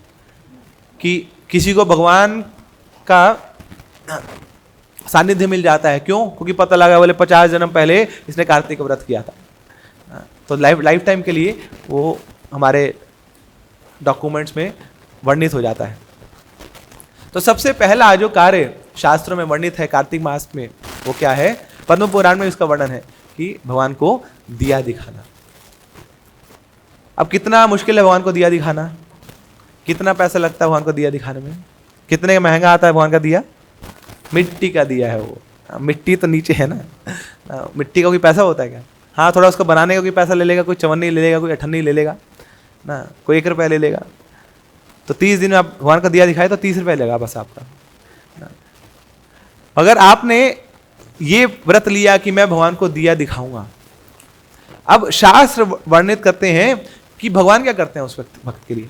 कि किसी को भगवान का सानिध्य मिल जाता है। क्यों? क्योंकि पता लगा बोले 50 जन्म पहले इसने कार्तिक का व्रत किया था। तो लाइफ टाइम के लिए वो हमारे डॉक्यूमेंट्स में वर्णित हो जाता है। तो सबसे पहला जो कार्य शास्त्रों में वर्णित है कार्तिक मास में वो क्या है? पद्म पुराण में इसका वर्णन है कि भगवान को दिया दिखाना। अब कितना मुश्किल है भगवान को दिया दिखाना, कितना पैसा लगता है भगवान को दिया दिखाने में, कितने महंगा आता है भगवान का दिया? मिट्टी का दिया है वो, मिट्टी तो नीचे है ना, मिट्टी का कोई पैसा होता है क्या? हाँ, थोड़ा उसको बनाने का कोई पैसा ले लेगा, कोई चवन्नी ले लेगा, कोई अठन्नी ले लेगा ना, कोई 1 रुपया ले लेगा। तो 30 दिन में आप भगवान का दिया दिखाए तो 30 रुपया लेगा बस आपका। अगर आपने ये व्रत लिया कि मैं भगवान को दिया दिखाऊंगा, अब शास्त्र वर्णित करते हैं कि भगवान क्या करते हैं उस वक्त के लिए।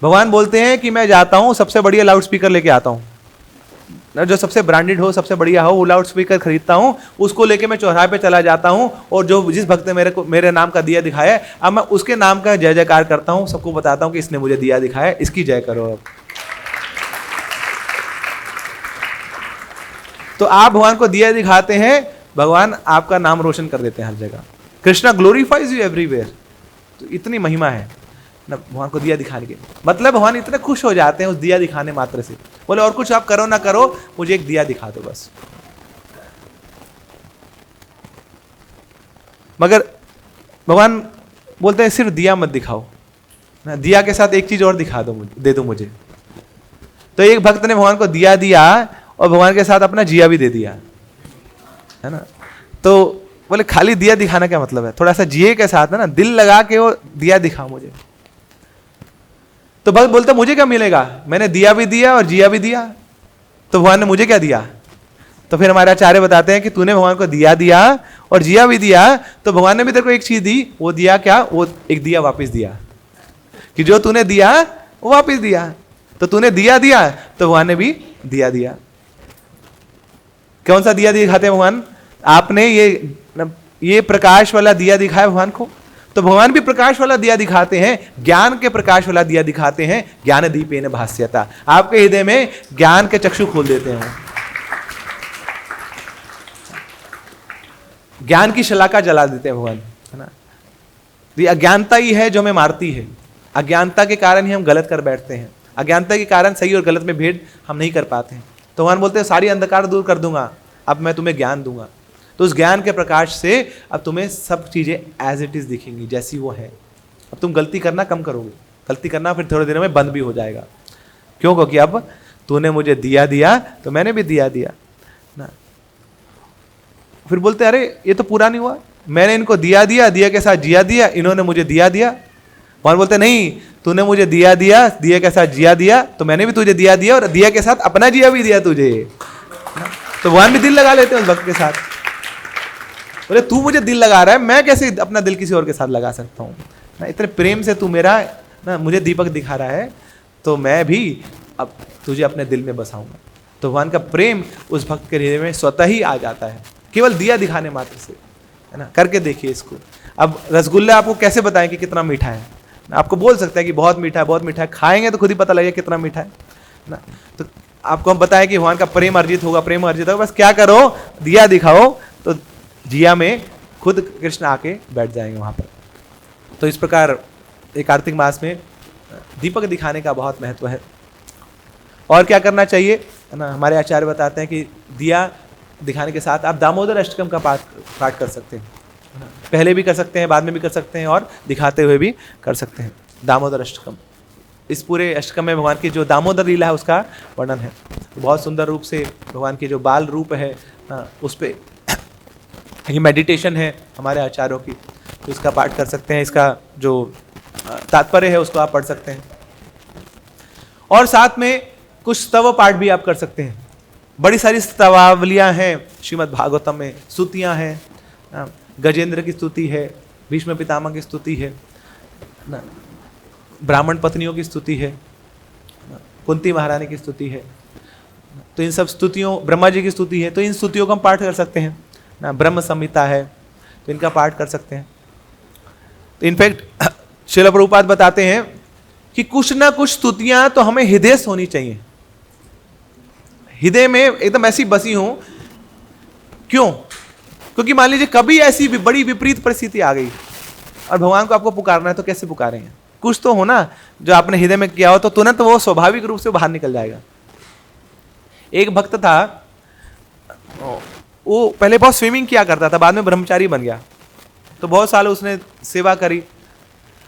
भगवान बोलते हैं कि मैं जाता हूं सबसे बढ़िया लाउड स्पीकर लेके आता हूं, जो सबसे ब्रांडेड हो, सबसे बढ़िया हो, वो लाउड स्पीकर खरीदता हूं, उसको लेके मैं चौराहे पे चला जाता हूं और जो जिस भक्त ने मेरे नाम का दिया दिखाया, अब मैं उसके नाम का जय जयकार करता हूं, सबको बताता हूं कि इसने मुझे दिया दिखाया, इसकी जय करो। अब तो आप भगवान को दिया दिखाते हैं, भगवान आपका नाम रोशन कर देते हैं हर जगह। Krishna glorifies you everywhere. तो इतनी महिमा है ना भगवान को दिया दिखाने की, मतलब भगवान इतने खुश हो जाते हैं उस दिया दिखाने मात्र से, बोले और कुछ आप करो ना करो, मुझे एक दिया दिखा दो बस। मगर भगवान बोलते हैं सिर्फ दिया मत दिखाओ ना, दिया के साथ एक चीज और दिखा दो, मुझे दे दो मुझे। तो एक भक्त ने भगवान को दिया दिया और भगवान के साथ अपना जिया भी दे दिया, है ना। तो बोले खाली दिया दिखाना क्या मतलब है, थोड़ा सा जिए के साथ है ना, दिल लगा के वो दिया दिखा मुझे। तो भक्त बोलता मुझे क्या मिलेगा, मैंने दिया भी दिया और जिया भी दिया, तो भगवान ने मुझे क्या दिया। तो फिर हमारे आचार्य बताते हैं कि तूने भगवान को दिया दिया और जिया भी दिया, तो भगवान ने भी तेरे को एक चीज दी, वो दिया क्या, वो एक दिया वापस दिया, कि जो तूने दिया वो वापस दिया। तो तूने दिया दिया तो भगवान ने भी दिया दिया। कौन सा दिया दिखाते हैं भगवान, आपने ये प्रकाश वाला दिया दिखाया भगवान को, तो भगवान भी प्रकाश वाला दिया दिखाते हैं, ज्ञान के प्रकाश वाला दिया दिखाते हैं। ज्ञान दीपेन भास्यता, आपके हृदय में ज्ञान के चक्षु खोल देते हैं, ज्ञान की शलाका जला देते हैं भगवान, है ना। ये अज्ञानता ही है जो हमें मारती है, अज्ञानता के कारण ही हम गलत कर बैठते हैं, अज्ञानता के कारण सही और गलत में भेद हम नहीं कर पाते हैं। तो भगवान बोलते हैं सारी अंधकार दूर कर दूंगा, अब मैं तुम्हें ज्ञान दूंगा। तो उस ज्ञान के प्रकाश से अब तुम्हें सब चीजें एज इट इज दिखेंगी, जैसी वो है। अब तुम गलती करना कम करोगे, गलती करना फिर थोड़े दिनों में बंद भी हो जाएगा। क्यों, क्योंकि अब तूने मुझे दिया दिया तो मैंने भी दिया दिया ना। फिर बोलते अरे ये तो पूरा नहीं हुआ, मैंने इनको दिया दिया, दिया के साथ जिया दिया, इन्होंने मुझे दिया दिया। भगवान बोलते नहीं, तूने मुझे दिया दिया, दिया के साथ जिया दिया, तो मैंने भी तुझे दिया दिया और दिया के साथ अपना जिया भी दिया तुझे। तो भगवान भी दिल लगा लेते हैं उस भक्त के साथ। बोले तू मुझे दिल लगा रहा है, मैं कैसे अपना दिल किसी और के साथ लगा सकता हूँ ना, इतने प्रेम से तू मेरा ना मुझे दीपक दिखा रहा है, तो मैं भी अब तुझे अपने दिल में बसाऊंगा। तो भगवान का प्रेम उस भक्त के हृदय में स्वतः ही आ जाता है, केवल दिया दिखाने मात्र से, है ना। करके देखिए इसको। अब रसगुल्ला आपको कैसे बताएं कि कितना मीठा है, आपको बोल सकते हैं कि बहुत मीठा है, बहुत मीठा है, खाएंगे तो खुद ही पता लगेगा कितना मीठा है ना। तो आपको हम बताएं कि भगवान का प्रेम अर्जित होगा, प्रेम अर्जित होगा, बस क्या करो, दिया दिखाओ, तो जिया में खुद कृष्ण आके बैठ जाएंगे वहां पर। तो इस प्रकार एक कार्तिक मास में दीपक दिखाने का बहुत महत्व है। और क्या करना चाहिए, है ना, हमारे आचार्य बताते हैं कि दिया दिखाने के साथ आप दामोदर अष्टकम का पाठ कर सकते हैं, पहले भी कर सकते हैं, बाद में भी कर सकते हैं, और दिखाते हुए भी कर सकते हैं। दामोदर अष्टकम, इस पूरे अष्टकम में भगवान की जो दामोदर लीला है उसका वर्णन है। बहुत सुंदर रूप से भगवान की जो बाल रूप है उस पर ये मेडिटेशन है हमारे आचार्यों की, तो इसका पाठ कर सकते हैं, इसका जो तात्पर्य है उसको आप पढ़ सकते हैं। और साथ में कुछ स्तव पाठ भी आप कर सकते हैं। बड़ी सारी स्तवावलियाँ हैं श्रीमद् भागवतम में, स्तुतियाँ हैं, गजेंद्र की स्तुति है, भीष्म पितामह की स्तुति है ना, ब्राह्मण पत्नियों की स्तुति है, कुंती महारानी की स्तुति है। तो इन सब स्तुतियों, ब्रह्मा जी की स्तुति है, तो इन स्तुतियों का हम पाठ कर सकते हैं ना। ब्रह्म संहिता है तो इनका पाठ कर सकते हैं। तो इनफैक्ट श्रील प्रभुपाद बताते हैं कि कुछ ना कुछ स्तुतियां तो हमें हृदय से होनी चाहिए, हृदय में एकदम ऐसी बसी हो। क्यों, क्योंकि मान लीजिए कभी ऐसी बड़ी विपरीत परिस्थिति आ गई और भगवान को आपको पुकारना है, तो कैसे पुकारेंगे, कुछ तो हो ना जो आपने हृदय में किया हो, तो तुरंत वो स्वाभाविक रूप से बाहर निकल जाएगा। एक भक्त था, वो पहले बहुत स्विमिंग किया करता था, बाद में ब्रह्मचारी बन गया, तो बहुत साल उसने सेवा करी।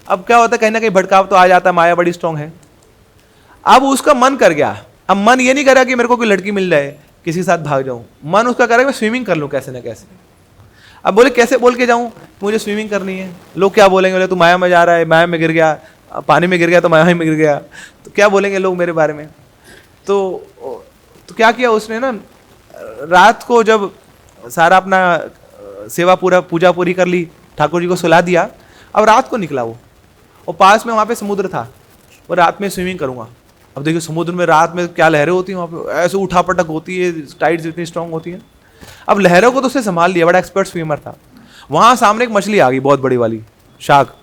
अब क्या होता है, कहीं ना कहीं भटकाव तो आ जाता, माया बड़ी स्ट्रांग है। अब उसका मन कर गया, अब मन ये नहीं कर रहा कि मेरे को कोई लड़की मिल जाए, किसी के साथ भाग जाऊं, मन उसका कर रहा है मैं स्विमिंग कर लूं कैसे ना कैसे। अब बोले कैसे बोल के जाऊं, मुझे स्विमिंग करनी है, लोग क्या बोलेंगे, बोले तू माया में जा रहा है, माया में गिर गया, पानी में गिर गया तो माया में गिर गया, तो क्या बोलेंगे लोग मेरे बारे में। तो क्या किया उसने ना, रात को जब सारा अपना सेवा पूरा पूजा पूरी कर ली, ठाकुर जी को सुला दिया, अब रात को निकला वो, और पास में वहाँ पे समुद्र था, वो रात में स्विमिंग करूँगा। अब देखिए समुद्र में रात में क्या लहरें होती हैं, वहाँ पे ऐसे उठा पटक होती है, टाइड्स इतनी स्ट्रांग होती हैं। अब लहरों को तो उसने संभाल लिया, बड़ा एक्सपर्ट स्विमर था। वहाँ सामने एक मछली आ गई बहुत बड़ी वाली शार्क।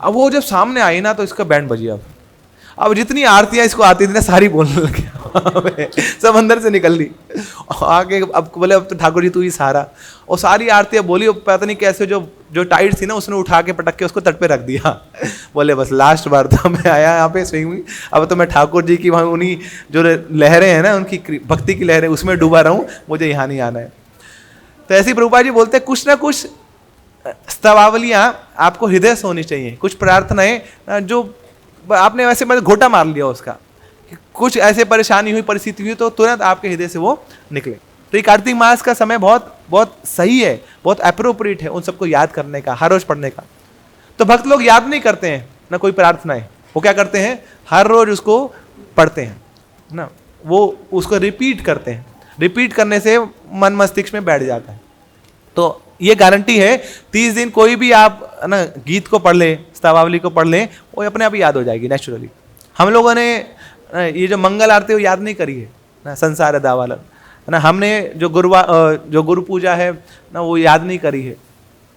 अब वो जब सामने आई ना तो इसका बैंड बजी। अब जितनी आरतियाँ इसको आती थी ना सारी बोलने लगे, सब अंदर से निकल ली आके। अब बोले अब तो ठाकुर जी तू ही सहारा, और सारी आरतियाँ बोली, पता नहीं कैसे जो टाइट थी ना उसने उठा के पटक के उसको तट पे रख दिया। बोले बस लास्ट बार था मैं आया यहाँ पे स्विमिंग, अब तो मैं ठाकुर जी की वहाँ उन्हीं जो लहरें हैं ना, उनकी भक्ति की लहरें, उसमें डूबा रहूँ, मुझे यहाँ नहीं आना है। तो ऐसे ही प्रभुपाद जी बोलते हैं कुछ ना कुछ स्तवावलियाँ आपको हृदय से होनी चाहिए, कुछ प्रार्थनाएं जो आपने वैसे मतलब घोटा मार लिया उसका, कि कुछ ऐसे परेशानी हुई, परिस्थिति हुई, तो तुरंत आपके हृदय से वो निकले। तो ये कार्तिक मास का समय बहुत बहुत सही है, बहुत अप्रोप्रिएट है उन सबको याद करने का, हर रोज पढ़ने का। तो भक्त लोग याद नहीं करते हैं ना कोई प्रार्थनाएं, वो क्या करते हैं, हर रोज उसको पढ़ते हैं ना, वो उसको रिपीट करते हैं। रिपीट करने से मन मस्तिष्क में बैठ जाता है। तो ये गारंटी है 30 दिन कोई भी आप ना गीत को पढ़ ले, स्तवावली को पढ़ ले, वो अपने आप ही याद हो जाएगी नेचुरली। हम लोगों ने ये जो मंगल आरती वो याद नहीं करी है ना, संसार दावालन है ना, हमने जो गुरु पूजा है ना वो याद नहीं करी है,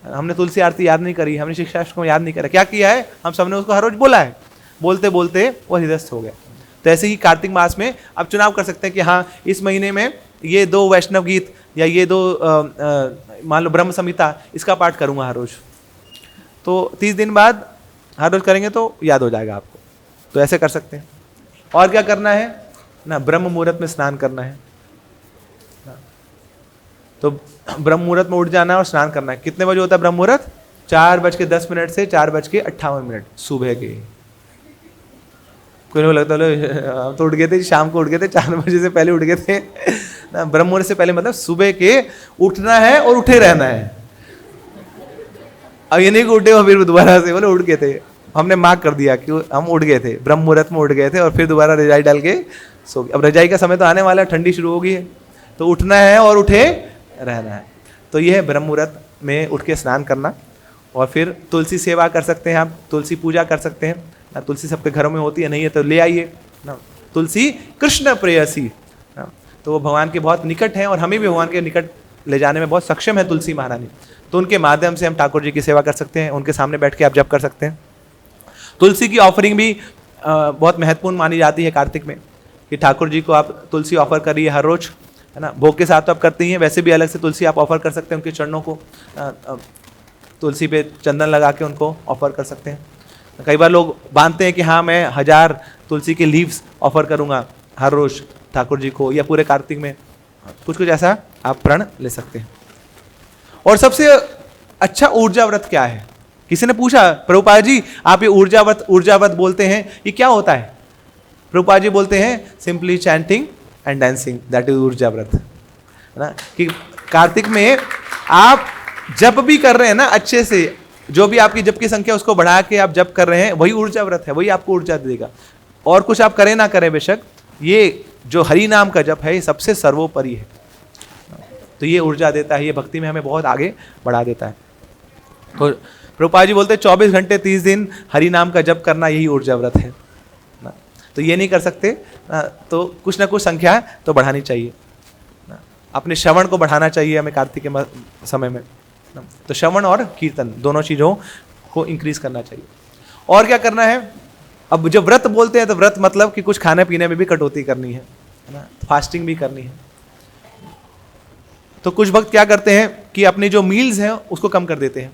हमने तुलसी आरती याद नहीं करी, हमने शिक्षाष्टकम याद नहीं करा। क्या किया है, हम सबने उसको हर रोज बोला है, बोलते बोलते वो हृदयस्थ हो गया। तो ऐसे ही कार्तिक मास में आप चुनाव कर सकते हैं कि हाँ इस महीने में ये 2 वैष्णव गीत या ये 2 मान लो ब्रह्म संहिता, इसका पाठ करूंगा हर रोज। तो 30 दिन बाद हर रोज करेंगे तो याद हो जाएगा आपको। तो ऐसे कर सकते हैं। और क्या करना है ना, ब्रह्म मुहूर्त में स्नान करना है। तो ब्रह्म मुहूर्त में उठ जाना है और स्नान करना है। कितने बजे होता है ब्रह्म मुहूर्त, 4:10 से 4:58 सुबह के। कोई लगता हम तो उठ गए थे, शाम को उठ गए थे, 4 बजे से पहले उठ गए थे ना। ब्रह्म मुहूर्त से पहले मतलब सुबह के उठना है और उठे रहना है। अब ये नहीं कि उठे और फिर दोबारा से बोले उठ गए थे, हमने मार्क कर दिया कि हम उठ गए थे, ब्रह्म मुहूर्त में उठ गए थे और फिर दोबारा रजाई डाल के सो गए। अब रजाई का समय तो आने वाला है, ठंडी शुरू हो गई है, तो उठना है और उठे रहना है। तो ये है ब्रह्म मुहूर्त में उठ के स्नान करना। और फिर तुलसी सेवा कर सकते हैं आप, तुलसी पूजा कर सकते हैं ना। तुलसी सबके घरों में होती है, नहीं है तो ले आइए ना। तुलसी कृष्ण प्रेयसी ना, तो वो भगवान के बहुत निकट हैं और हमें भी भगवान के निकट ले जाने में बहुत सक्षम है तुलसी महारानी। तो उनके माध्यम से हम ठाकुर जी की सेवा कर सकते हैं, उनके सामने बैठ के आप जप कर सकते हैं। तुलसी की ऑफरिंग भी बहुत महत्वपूर्ण मानी जाती है कार्तिक में, कि ठाकुर जी को आप तुलसी ऑफर करिए हर रोज, है ना। भोग के साथ तो आप करते ही हैं, वैसे भी अलग से तुलसी आप ऑफर कर सकते हैं, उनके चरणों को तुलसी पे चंदन लगा के उनको ऑफर कर सकते हैं। कई बार लोग बांधते हैं कि हाँ मैं 1000 तुलसी के लीव्स ऑफर करूँगा हर रोज ठाकुर जी को, या पूरे कार्तिक में, कुछ कुछ ऐसा आप प्रण ले सकते हैं। और सबसे अच्छा ऊर्जा व्रत क्या है, किसी ने पूछा प्रभुपाद जी आप ये ऊर्जा व्रत बोलते हैं, ये क्या होता है। प्रभुपाद जी बोलते हैं simply chanting and dancing, that is ऊर्जा व्रत, है ना। कि कार्तिक में आप जप भी कर रहे हैं ना अच्छे से, जो भी आपकी जप की संख्या उसको बढ़ा के आप जप कर रहे हैं, वही ऊर्जा व्रत है, वही आपको ऊर्जा देगा। और कुछ आप करें ना करें बेशक, ये जो हरि नाम का जप है ये सबसे सर्वोपरि है। तो ये ऊर्जा देता है, ये भक्ति में हमें बहुत आगे बढ़ा देता है। तो प्रभुपाद जी बोलते हैं 24 घंटे 30 दिन हरि नाम का जप करना यही ऊर्जा व्रत है ना। तो ये नहीं कर सकते ना, तो कुछ ना कुछ संख्या तो बढ़ानी चाहिए ना। अपने श्रवण को बढ़ाना चाहिए हमें कार्तिक के समय में ना। तो श्रवण और कीर्तन दोनों चीज़ों को इंक्रीज करना चाहिए। और क्या करना है, अब जब व्रत बोलते हैं तो व्रत मतलब कि कुछ खाने पीने में भी कटौती करनी है ना, फास्टिंग भी करनी है। तो कुछ भक्त क्या करते हैं कि अपनी जो मील्स हैं उसको कम कर देते हैं।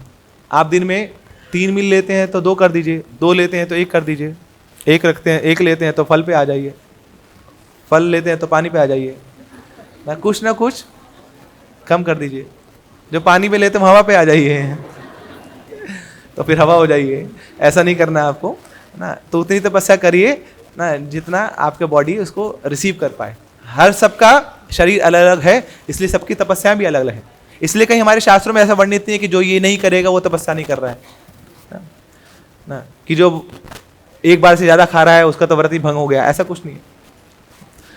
आप दिन में 3 मील लेते हैं तो 2 कर दीजिए, 2 लेते हैं तो 1 कर दीजिए, 1 रखते हैं 1 लेते हैं तो फल पे आ जाइए, फल लेते हैं तो पानी पे आ जाइए ना कुछ कम कर दीजिए। जो पानी पे लेते हैं हवा पे आ जाइए तो फिर हवा हो जाइए। ऐसा नहीं करना आपको ना। तो उतनी तपस्या करिए ना जितना आपके बॉडी उसको रिसीव कर पाए। हर सबका शरीर अलग अलग है, इसलिए सबकी तपस्या भी अलग अलग है। इसलिए कहीं हमारे शास्त्रों में ऐसा वर्णित नहीं है कि जो ये नहीं करेगा वो तपस्या नहीं कर रहा है ना, कि जो 1 बार से ज्यादा खा रहा है उसका तो व्रत ही भंग हो गया, ऐसा कुछ नहीं है।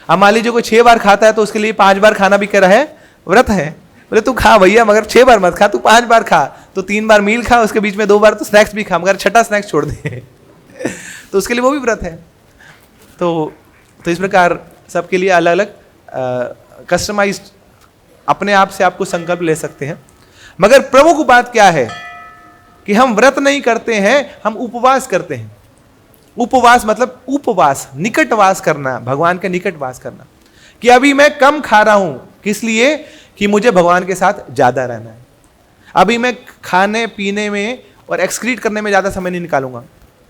अब मान लीजिए कोई 6 बार खाता है तो उसके लिए 5 बार खाना भी क्या है, व्रत है। बोले तू खा भैया मगर 6 बार मत खा, तू 5 बार खा, तो 3 बार मील खा, उसके बीच में 2 बार तो स्नैक्स भी खा, मगर 6ठा स्नैक्स छोड़ दे तो उसके लिए वो भी व्रत है। तो इस प्रकार सबके लिए अलग अलग कस्टमाइज्ड अपने आप से आपको संकल्प ले सकते हैं। मगर प्रमुख बात क्या है कि हम व्रत नहीं करते हैं, हम उपवास करते हैं। उपवास मतलब उपवास, निकटवास करना, भगवान के निकट वास करना। कि अभी मैं कम खा रहा हूं, किस लिए, कि मुझे भगवान के साथ ज्यादा रहना है। अभी मैं खाने पीने में और एक्सक्रीट करने में ज्यादा समय नहीं निकालूंगा,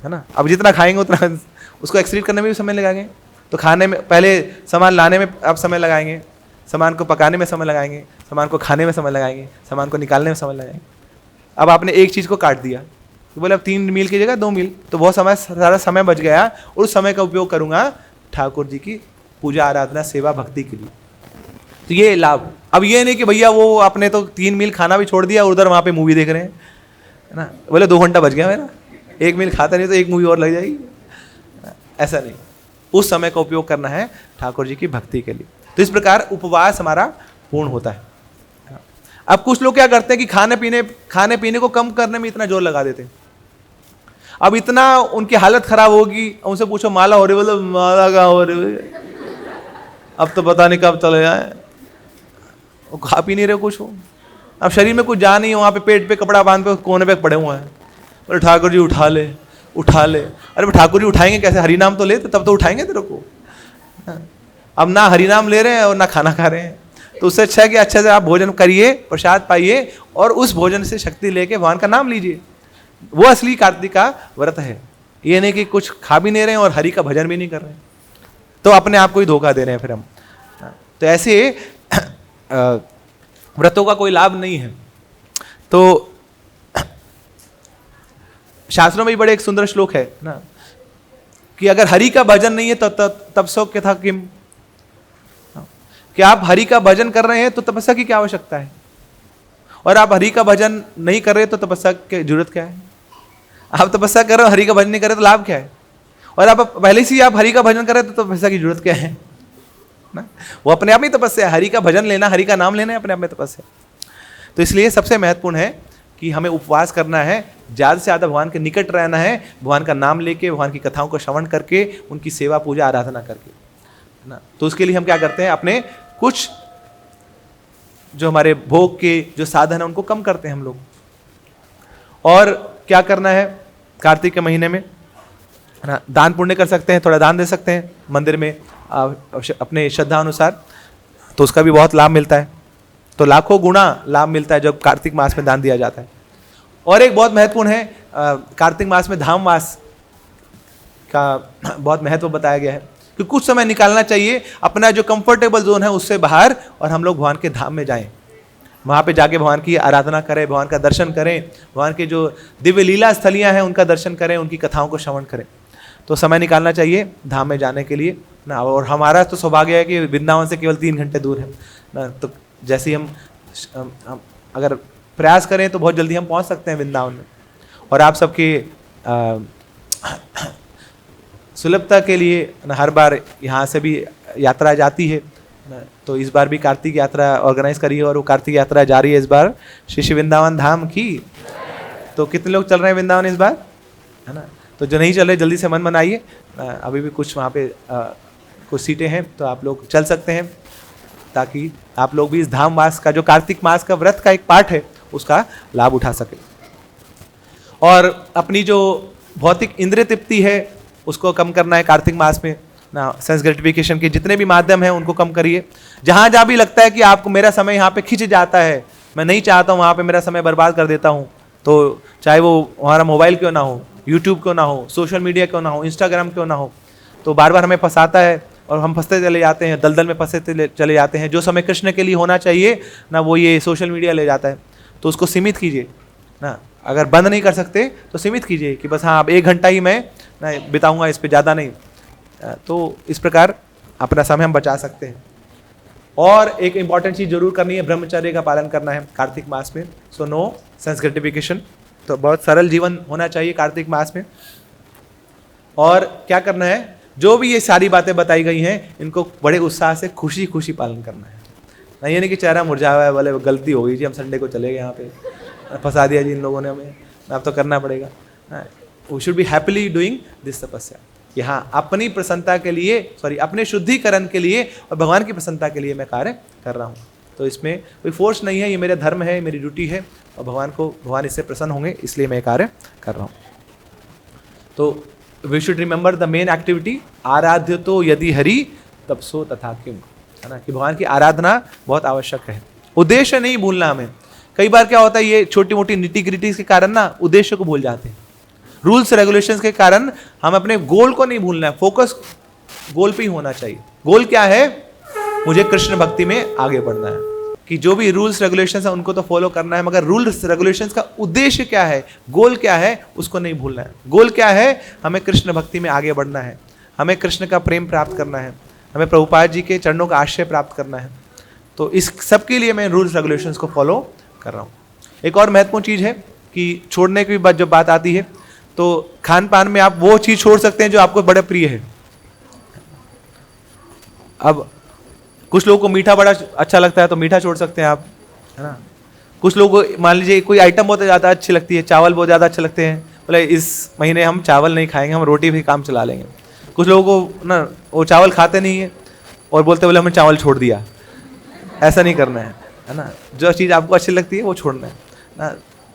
है ना। अब जितना खाएंगे उतना उसको एक्सक्रीट करने में भी समय लगाएंगे। तो खाने में पहले सामान लाने में आप समय लगाएंगे, सामान को पकाने में समय लगाएंगे, सामान को खाने में समय लगाएंगे, सामान को निकालने में समय लगाएंगे। अब आपने एक चीज़ को काट दिया तो बोले अब 3 मील की जगह 2 मील, तो बहुत समय, सारा समय बच गया और उस समय का उपयोग करूंगा ठाकुर जी की पूजा आराधना सेवा भक्ति के लिए। तो ये लाभ। अब ये नहीं कि भैया वो आपने तो 3 मील खाना भी छोड़ दिया, उधर वहाँ पे मूवी देख रहे हैं, है ना, बोले 2 घंटा बच गया मेरा, 1 मील खाता नहीं तो 1 मूवी और लग जाएगी। ऐसा नहीं, उस समय का उपयोग करना है ठाकुर जी की भक्ति के लिए। तो इस प्रकार उपवास हमारा पूर्ण होता है। अब कुछ लोग क्या करते हैं कि खाने पीने को कम करने में इतना जोर लगा देते हैं। अब इतना उनकी हालत खराब होगी, उनसे पूछो माला हो रही, बोलो माला कहाँ हो रही, अब तो पता नहीं कब चले जाए, वो खा पी नहीं रहे कुछ हो, अब शरीर में कुछ जा नहीं है, वहाँ पे पेट पे कपड़ा बांध पे कोने पे पड़े हुए हैं, बोले ठाकुर जी उठा ले उठा ले। अरे ठाकुर जी उठाएंगे कैसे, हरिनाम तो ले तब तो उठाएंगे तेरे को। अब ना हरिनाम ले रहे हैं और ना खाना खा रहे हैं, तो उससे अच्छा है कि अच्छे से आप भोजन करिए, प्रसाद पाइए और उस भोजन से शक्ति लेके भगवान का नाम लीजिए। वो असली कार्तिक का व्रत है। ये नहीं कि कुछ खा भी नहीं रहे हैं और हरि का भजन भी नहीं कर रहे हैं, तो अपने आप को ही धोखा दे रहे हैं फिर हम। तो ऐसे व्रतों का कोई लाभ नहीं है। तो शास्त्रों में भी बड़े एक सुंदर श्लोक है ना, कि अगर हरि का भजन नहीं है तो तब सौख्य था किम, कि आप हरि का भजन कर रहे हैं तो तपस्या की क्या आवश्यकता है, और आप हरि का भजन नहीं कर रहे तो तपस्या की जरूरत क्या है। आप तपस्या कर रहे हो, हरि का भजन नहीं कर रहे तो लाभ क्या है, और आप पहले से ही आप हरि का भजन कर रहे तो तपस्या की जरूरत क्या है ना। वो अपने आप में तपस्या है, हरि का भजन लेना, हरि का नाम लेना है अपने आप में तपस्या। तो इसलिए सबसे महत्वपूर्ण है कि हमें उपवास करना है, ज़्यादा से ज़्यादा भगवान के निकट रहना है, भगवान का नाम लेके, भगवान की कथाओं को श्रवण करके, उनकी सेवा पूजा आराधना करके, है ना। तो उसके लिए हम क्या करते हैं, अपने कुछ जो हमारे भोग के जो साधन है उनको कम करते हैं हम लोग। और क्या करना है कार्तिक के महीने में, है ना, दान पुण्य कर सकते हैं, थोड़ा दान दे सकते हैं मंदिर में अपने श्रद्धा अनुसार, तो उसका भी बहुत लाभ मिलता है। तो लाखों गुना लाभ मिलता है जब कार्तिक मास में दान दिया जाता है। और एक बहुत महत्वपूर्ण है, कार्तिक मास में धाम वास का बहुत महत्व बताया गया है कि कुछ समय निकालना चाहिए अपना जो कंफर्टेबल जोन है उससे बाहर, और हम लोग भगवान के धाम में जाएं, वहाँ पे जाके भगवान की आराधना करें, भगवान का दर्शन करें, भगवान के जो दिव्य लीला स्थलियाँ हैं उनका दर्शन करें, उनकी कथाओं को श्रवण करें। तो समय निकालना चाहिए धाम में जाने के लिए ना। और हमारा तो सौभाग्य है कि वृंदावन से केवल 3 घंटे दूर है ना, तो जैसे ही हम अगर प्रयास करें तो बहुत जल्दी हम पहुंच सकते हैं वृंदावन में। और आप सबके सुलभता के लिए हर बार यहाँ से भी यात्रा जाती है, तो इस बार भी कार्तिक यात्रा ऑर्गेनाइज करी है, और वो कार्तिक यात्रा जा रही है इस बार श्री वृंदावन धाम की। तो कितने लोग चल रहे हैं वृंदावन इस बार, है ना। तो जो नहीं चल रहे जल्दी से मन बनाइए, अभी भी कुछ वहाँ पे कुछ सीटें हैं तो आप लोग चल सकते हैं, ताकि आप लोग भी इस धाम मास का, जो कार्तिक मास का व्रत का एक पार्ट है, उसका लाभ उठा सके। और अपनी जो भौतिक इंद्रिय तृप्ति है उसको कम करना है कार्तिक मास में ना। सेंस ग्रेटिफिकेशन के जितने भी माध्यम हैं उनको कम करिए। जहाँ जहाँ भी लगता है कि आपको मेरा समय यहाँ पे खिंच जाता है, मैं नहीं चाहता हूँ वहाँ पे मेरा समय बर्बाद कर देता हूँ, तो चाहे वो हमारा मोबाइल क्यों ना हो, यूट्यूब क्यों ना हो, सोशल मीडिया क्यों ना हो, इंस्टाग्राम क्यों ना हो, तो बार बार हमें फंसाता है और हम फंसते चले जाते हैं, दलदल में फंसते चले जाते हैं। जो समय कृष्ण के लिए होना चाहिए ना, वो ये सोशल मीडिया ले जाता है। तो उसको सीमित कीजिए ना, अगर बंद नहीं कर सकते तो सीमित कीजिए कि बस हाँ अब 1 घंटा ही मैं बिताऊंगा, इस पे ज़्यादा नहीं। तो इस प्रकार अपना समय हम बचा सकते हैं। और एक इंपॉर्टेंट चीज़ जरूर करनी है, ब्रह्मचर्य का पालन करना है कार्तिक मास में। सो नो सेंस ग्रेटिफिकेशन, तो बहुत सरल जीवन होना चाहिए कार्तिक मास में। और क्या करना है, जो भी ये सारी बातें बताई गई हैं इनको बड़े उत्साह से खुशी खुशी पालन करना है ना। ये नहीं कि चेहरा मुरझाया हुआ है, बोले गलती हो गई जी, हम संडे को चले गए, यहाँ पे फंसा दिया जी इन लोगों ने हमें, अब तो करना पड़ेगा। We should be happily doing this tapasya, कि हाँ अपनी प्रसन्नता के लिए, अपने शुद्धिकरण के लिए और भगवान की प्रसन्नता के लिए मैं कार्य कर रहा हूँ। तो इसमें कोई फोर्स नहीं है, ये मेरा धर्म है, मेरी ड्यूटी है, और भगवान इससे प्रसन्न होंगे, इसलिए मैं कार्य कर रहा हूँ। तो we should remember the main activity, आराध्य तो यदि हरि तब सो तथा किम, है ना, कि भगवान की आराधना बहुत आवश्यक है। उद्देश्य नहीं भूलना हमें। कई बार क्या होता है, ये छोटी मोटी निटी ग्रिटीज के कारण ना उद्देश्य को भूल जाते हैं। रूल्स रेगुलेशंस के कारण हम अपने गोल को नहीं भूलना है, फोकस गोल पे ही होना चाहिए। गोल क्या है, मुझे कृष्ण भक्ति में आगे बढ़ना है, कि जो भी रूल्स रेगुलेशंस है उनको तो फॉलो करना है, मगर रूल्स रेगुलेशंस का उद्देश्य क्या है, गोल क्या है, उसको नहीं भूलना है। गोल क्या है, हमें कृष्ण भक्ति में आगे बढ़ना है, हमें कृष्ण का प्रेम प्राप्त करना है, हमें प्रभुपाद जी के चरणों का आश्रय प्राप्त करना है। तो इस सब के लिए मैं रूल्स रेगुलेशंस को फॉलो कर रहा हूँ। एक और महत्वपूर्ण चीज़ है कि छोड़ने की बात जब बात आती है तो खान पान में आप वो चीज़ छोड़ सकते हैं जो आपको बड़ा प्रिय है। अब कुछ लोगों को मीठा बड़ा अच्छा लगता है तो मीठा छोड़ सकते हैं आप, है ना। कुछ लोगों को मान लीजिए कोई आइटम बहुत ज़्यादा अच्छी लगती है, चावल बहुत ज़्यादा अच्छे लगते हैं, बोले इस महीने हम चावल नहीं खाएंगे, हम रोटी भी काम चला लेंगे। कुछ लोगों को ना वो चावल खाते नहीं है और बोलते बोले हमने चावल छोड़ दिया। ऐसा नहीं करना है ना। जो चीज़ आपको अच्छी लगती है वो छोड़ना है ना,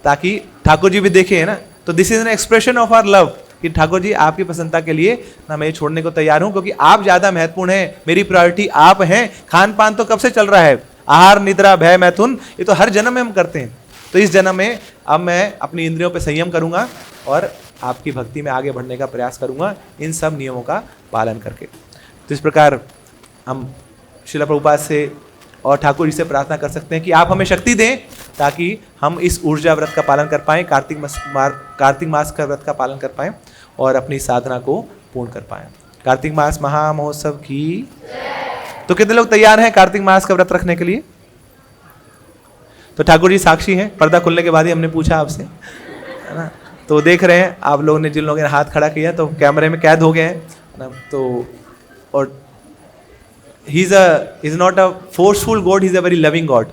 ताकि ठाकुर जी भी देखे, है ना। तो this is an expression of our love कि ठाकुर जी आपकी प्रसन्नता के लिए ना मैं छोड़ने को तैयार हूं, क्योंकि आप ज़्यादा महत्वपूर्ण हैं, मेरी प्रायोरिटी आप हैं। खान पान तो कब से चल रहा है, आहार निद्रा भय मैथुन, ये तो हर जन्म में हम करते हैं। तो इस जन्म में अब मैं अपनी इंद्रियों पर संयम करूंगा और आपकी भक्ति में आगे बढ़ने का प्रयास करूंगा इन सब नियमों का पालन करके। तो इस प्रकार हम श्रील प्रभुपाद से और ठाकुर जी से प्रार्थना कर सकते हैं कि आप हमें शक्ति दें ताकि हम इस ऊर्जा व्रत का पालन कर पाएँ, कार्तिक मास का व्रत का पालन कर पाएँ और अपनी साधना को पूर्ण कर पाएँ। कार्तिक मास महामहोत्सव की। तो कितने लोग तैयार हैं कार्तिक मास का व्रत रखने के लिए? तो ठाकुर जी साक्षी हैं, पर्दा खुलने के बाद ही हमने पूछा आपसे, है ना। तो देख रहे हैं आप लोगों ने, जिन लोगों ने हाथ खड़ा किया तो कैमरे में कैद हो गए हैं ना। तो और he is not a forceful God, he is a very loving God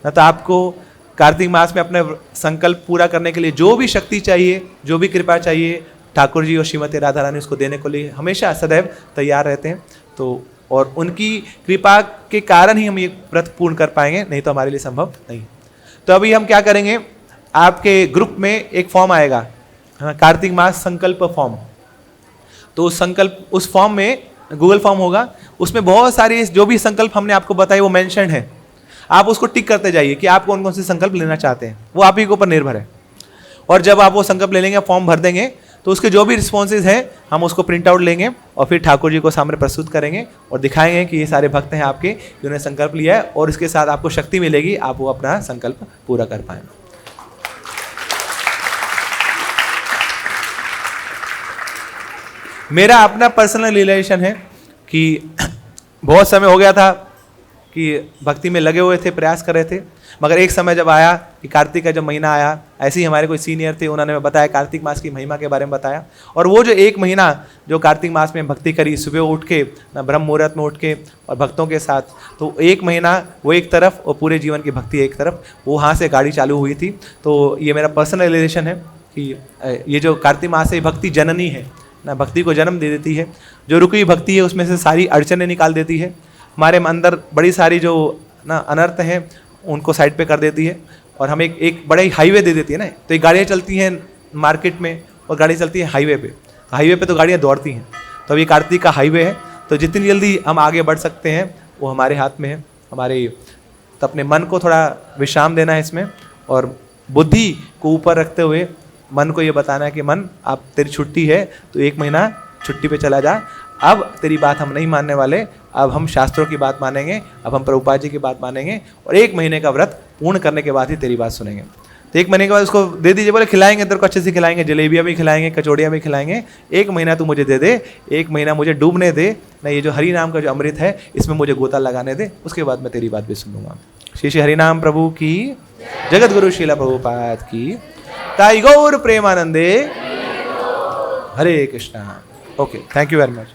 ना। तो आपको कार्तिक मास में अपने संकल्प पूरा करने के लिए जो भी शक्ति चाहिए, जो भी कृपा चाहिए, ठाकुर जी और श्रीमती राधा रानी उसको देने को लिए हमेशा सदैव तैयार रहते हैं। तो और उनकी कृपा के कारण ही हम ये व्रत पूर्ण कर पाएंगे, नहीं तो हमारे लिए संभव नहीं। तो अभी हम क्या करेंगे, आपके ग्रुप में एक फॉर्म आएगा, कार्तिक मास संकल्प फॉर्म। तो उस संकल्प, उस फॉर्म में गूगल फॉर्म होगा, उसमें बहुत सारी जो भी संकल्प हमने आपको बताए वो मेंशन है। आप उसको टिक करते जाइए कि आप कौन कौन से संकल्प लेना चाहते हैं, वो आप ही के ऊपर निर्भर है। और जब आप वो संकल्प ले लेंगे, फॉर्म भर देंगे, तो उसके जो भी रिस्पॉन्सेज हैं हम उसको प्रिंट आउट लेंगे और फिर ठाकुर जी को सामने प्रस्तुत करेंगे और दिखाएंगे कि ये सारे भक्त हैं आपके, जिन्होंने संकल्प लिया है, और इसके साथ आपको शक्ति मिलेगी, आप वो अपना संकल्प पूरा कर पाएंगे। मेरा अपना पर्सनल रिलेशन है कि बहुत समय हो गया था कि भक्ति में लगे हुए थे, प्रयास कर रहे थे, मगर एक समय जब आया कि कार्तिक का जब महीना आया, ऐसे ही हमारे कोई सीनियर थे, उन्होंने बताया कार्तिक मास की महिमा के बारे में बताया। और वो जो एक महीना जो कार्तिक मास में भक्ति करी, सुबह उठ के ना ब्रह्म मुहूर्त में उठ के और भक्तों के साथ, तो एक महीना वो एक तरफ और पूरे जीवन की भक्ति एक तरफ, वो वहाँ से गाड़ी चालू हुई थी। तो ये मेरा पर्सनल रिलेशन है कि ये जो कार्तिक मास है भक्ति जननी है ना, भक्ति को जन्म दे देती है। जो रुकी हुई भक्ति है उसमें से सारी अड़चनें निकाल देती है, हमारे अंदर बड़ी सारी जो ना अनर्थ हैं उनको साइड पे कर देती है, और हमें एक बड़े हाईवे दे देती है ना। तो ये गाड़ियाँ चलती हैं मार्केट में और गाड़ी चलती है हाईवे पे, हाईवे पे तो गाड़ियाँ दौड़ती हैं। तो ये कार्तिक का हाईवे है, तो जितनी जल्दी हम आगे बढ़ सकते हैं वो हमारे हाथ में है। हमारे तो अपने मन को थोड़ा विश्राम देना है इसमें, और बुद्धि को ऊपर रखते हुए मन को ये बताना है कि मन, आप तेरी छुट्टी है तो एक महीना छुट्टी पे चला जा, अब तेरी बात हम नहीं मानने वाले, अब हम शास्त्रों की बात मानेंगे, अब हम प्रभुपाद जी की बात मानेंगे, और एक महीने का व्रत पूर्ण करने के बाद ही तेरी बात सुनेंगे। तो एक महीने के बाद उसको दे दीजिए, बोले खिलाएंगे तेरे को, अच्छे से खिलाएंगे, जलेबियाँ भी खिलाएंगे, कचौड़ियाँ भी खिलाएंगे, एक महीना तू मुझे दे दे, एक महीना मुझे डूबने दे ना, ये जो हरि नाम का जो अमृत है इसमें मुझे गोता लगाने दे, उसके बाद मैं तेरी बात भी सुनूंगा। श्री श्री हरिनाम प्रभु की, जगत गुरु श्रील प्रभुपाद की, ताई गौर प्रेमानंदे, Hare Krishna. Okay, thank you very much.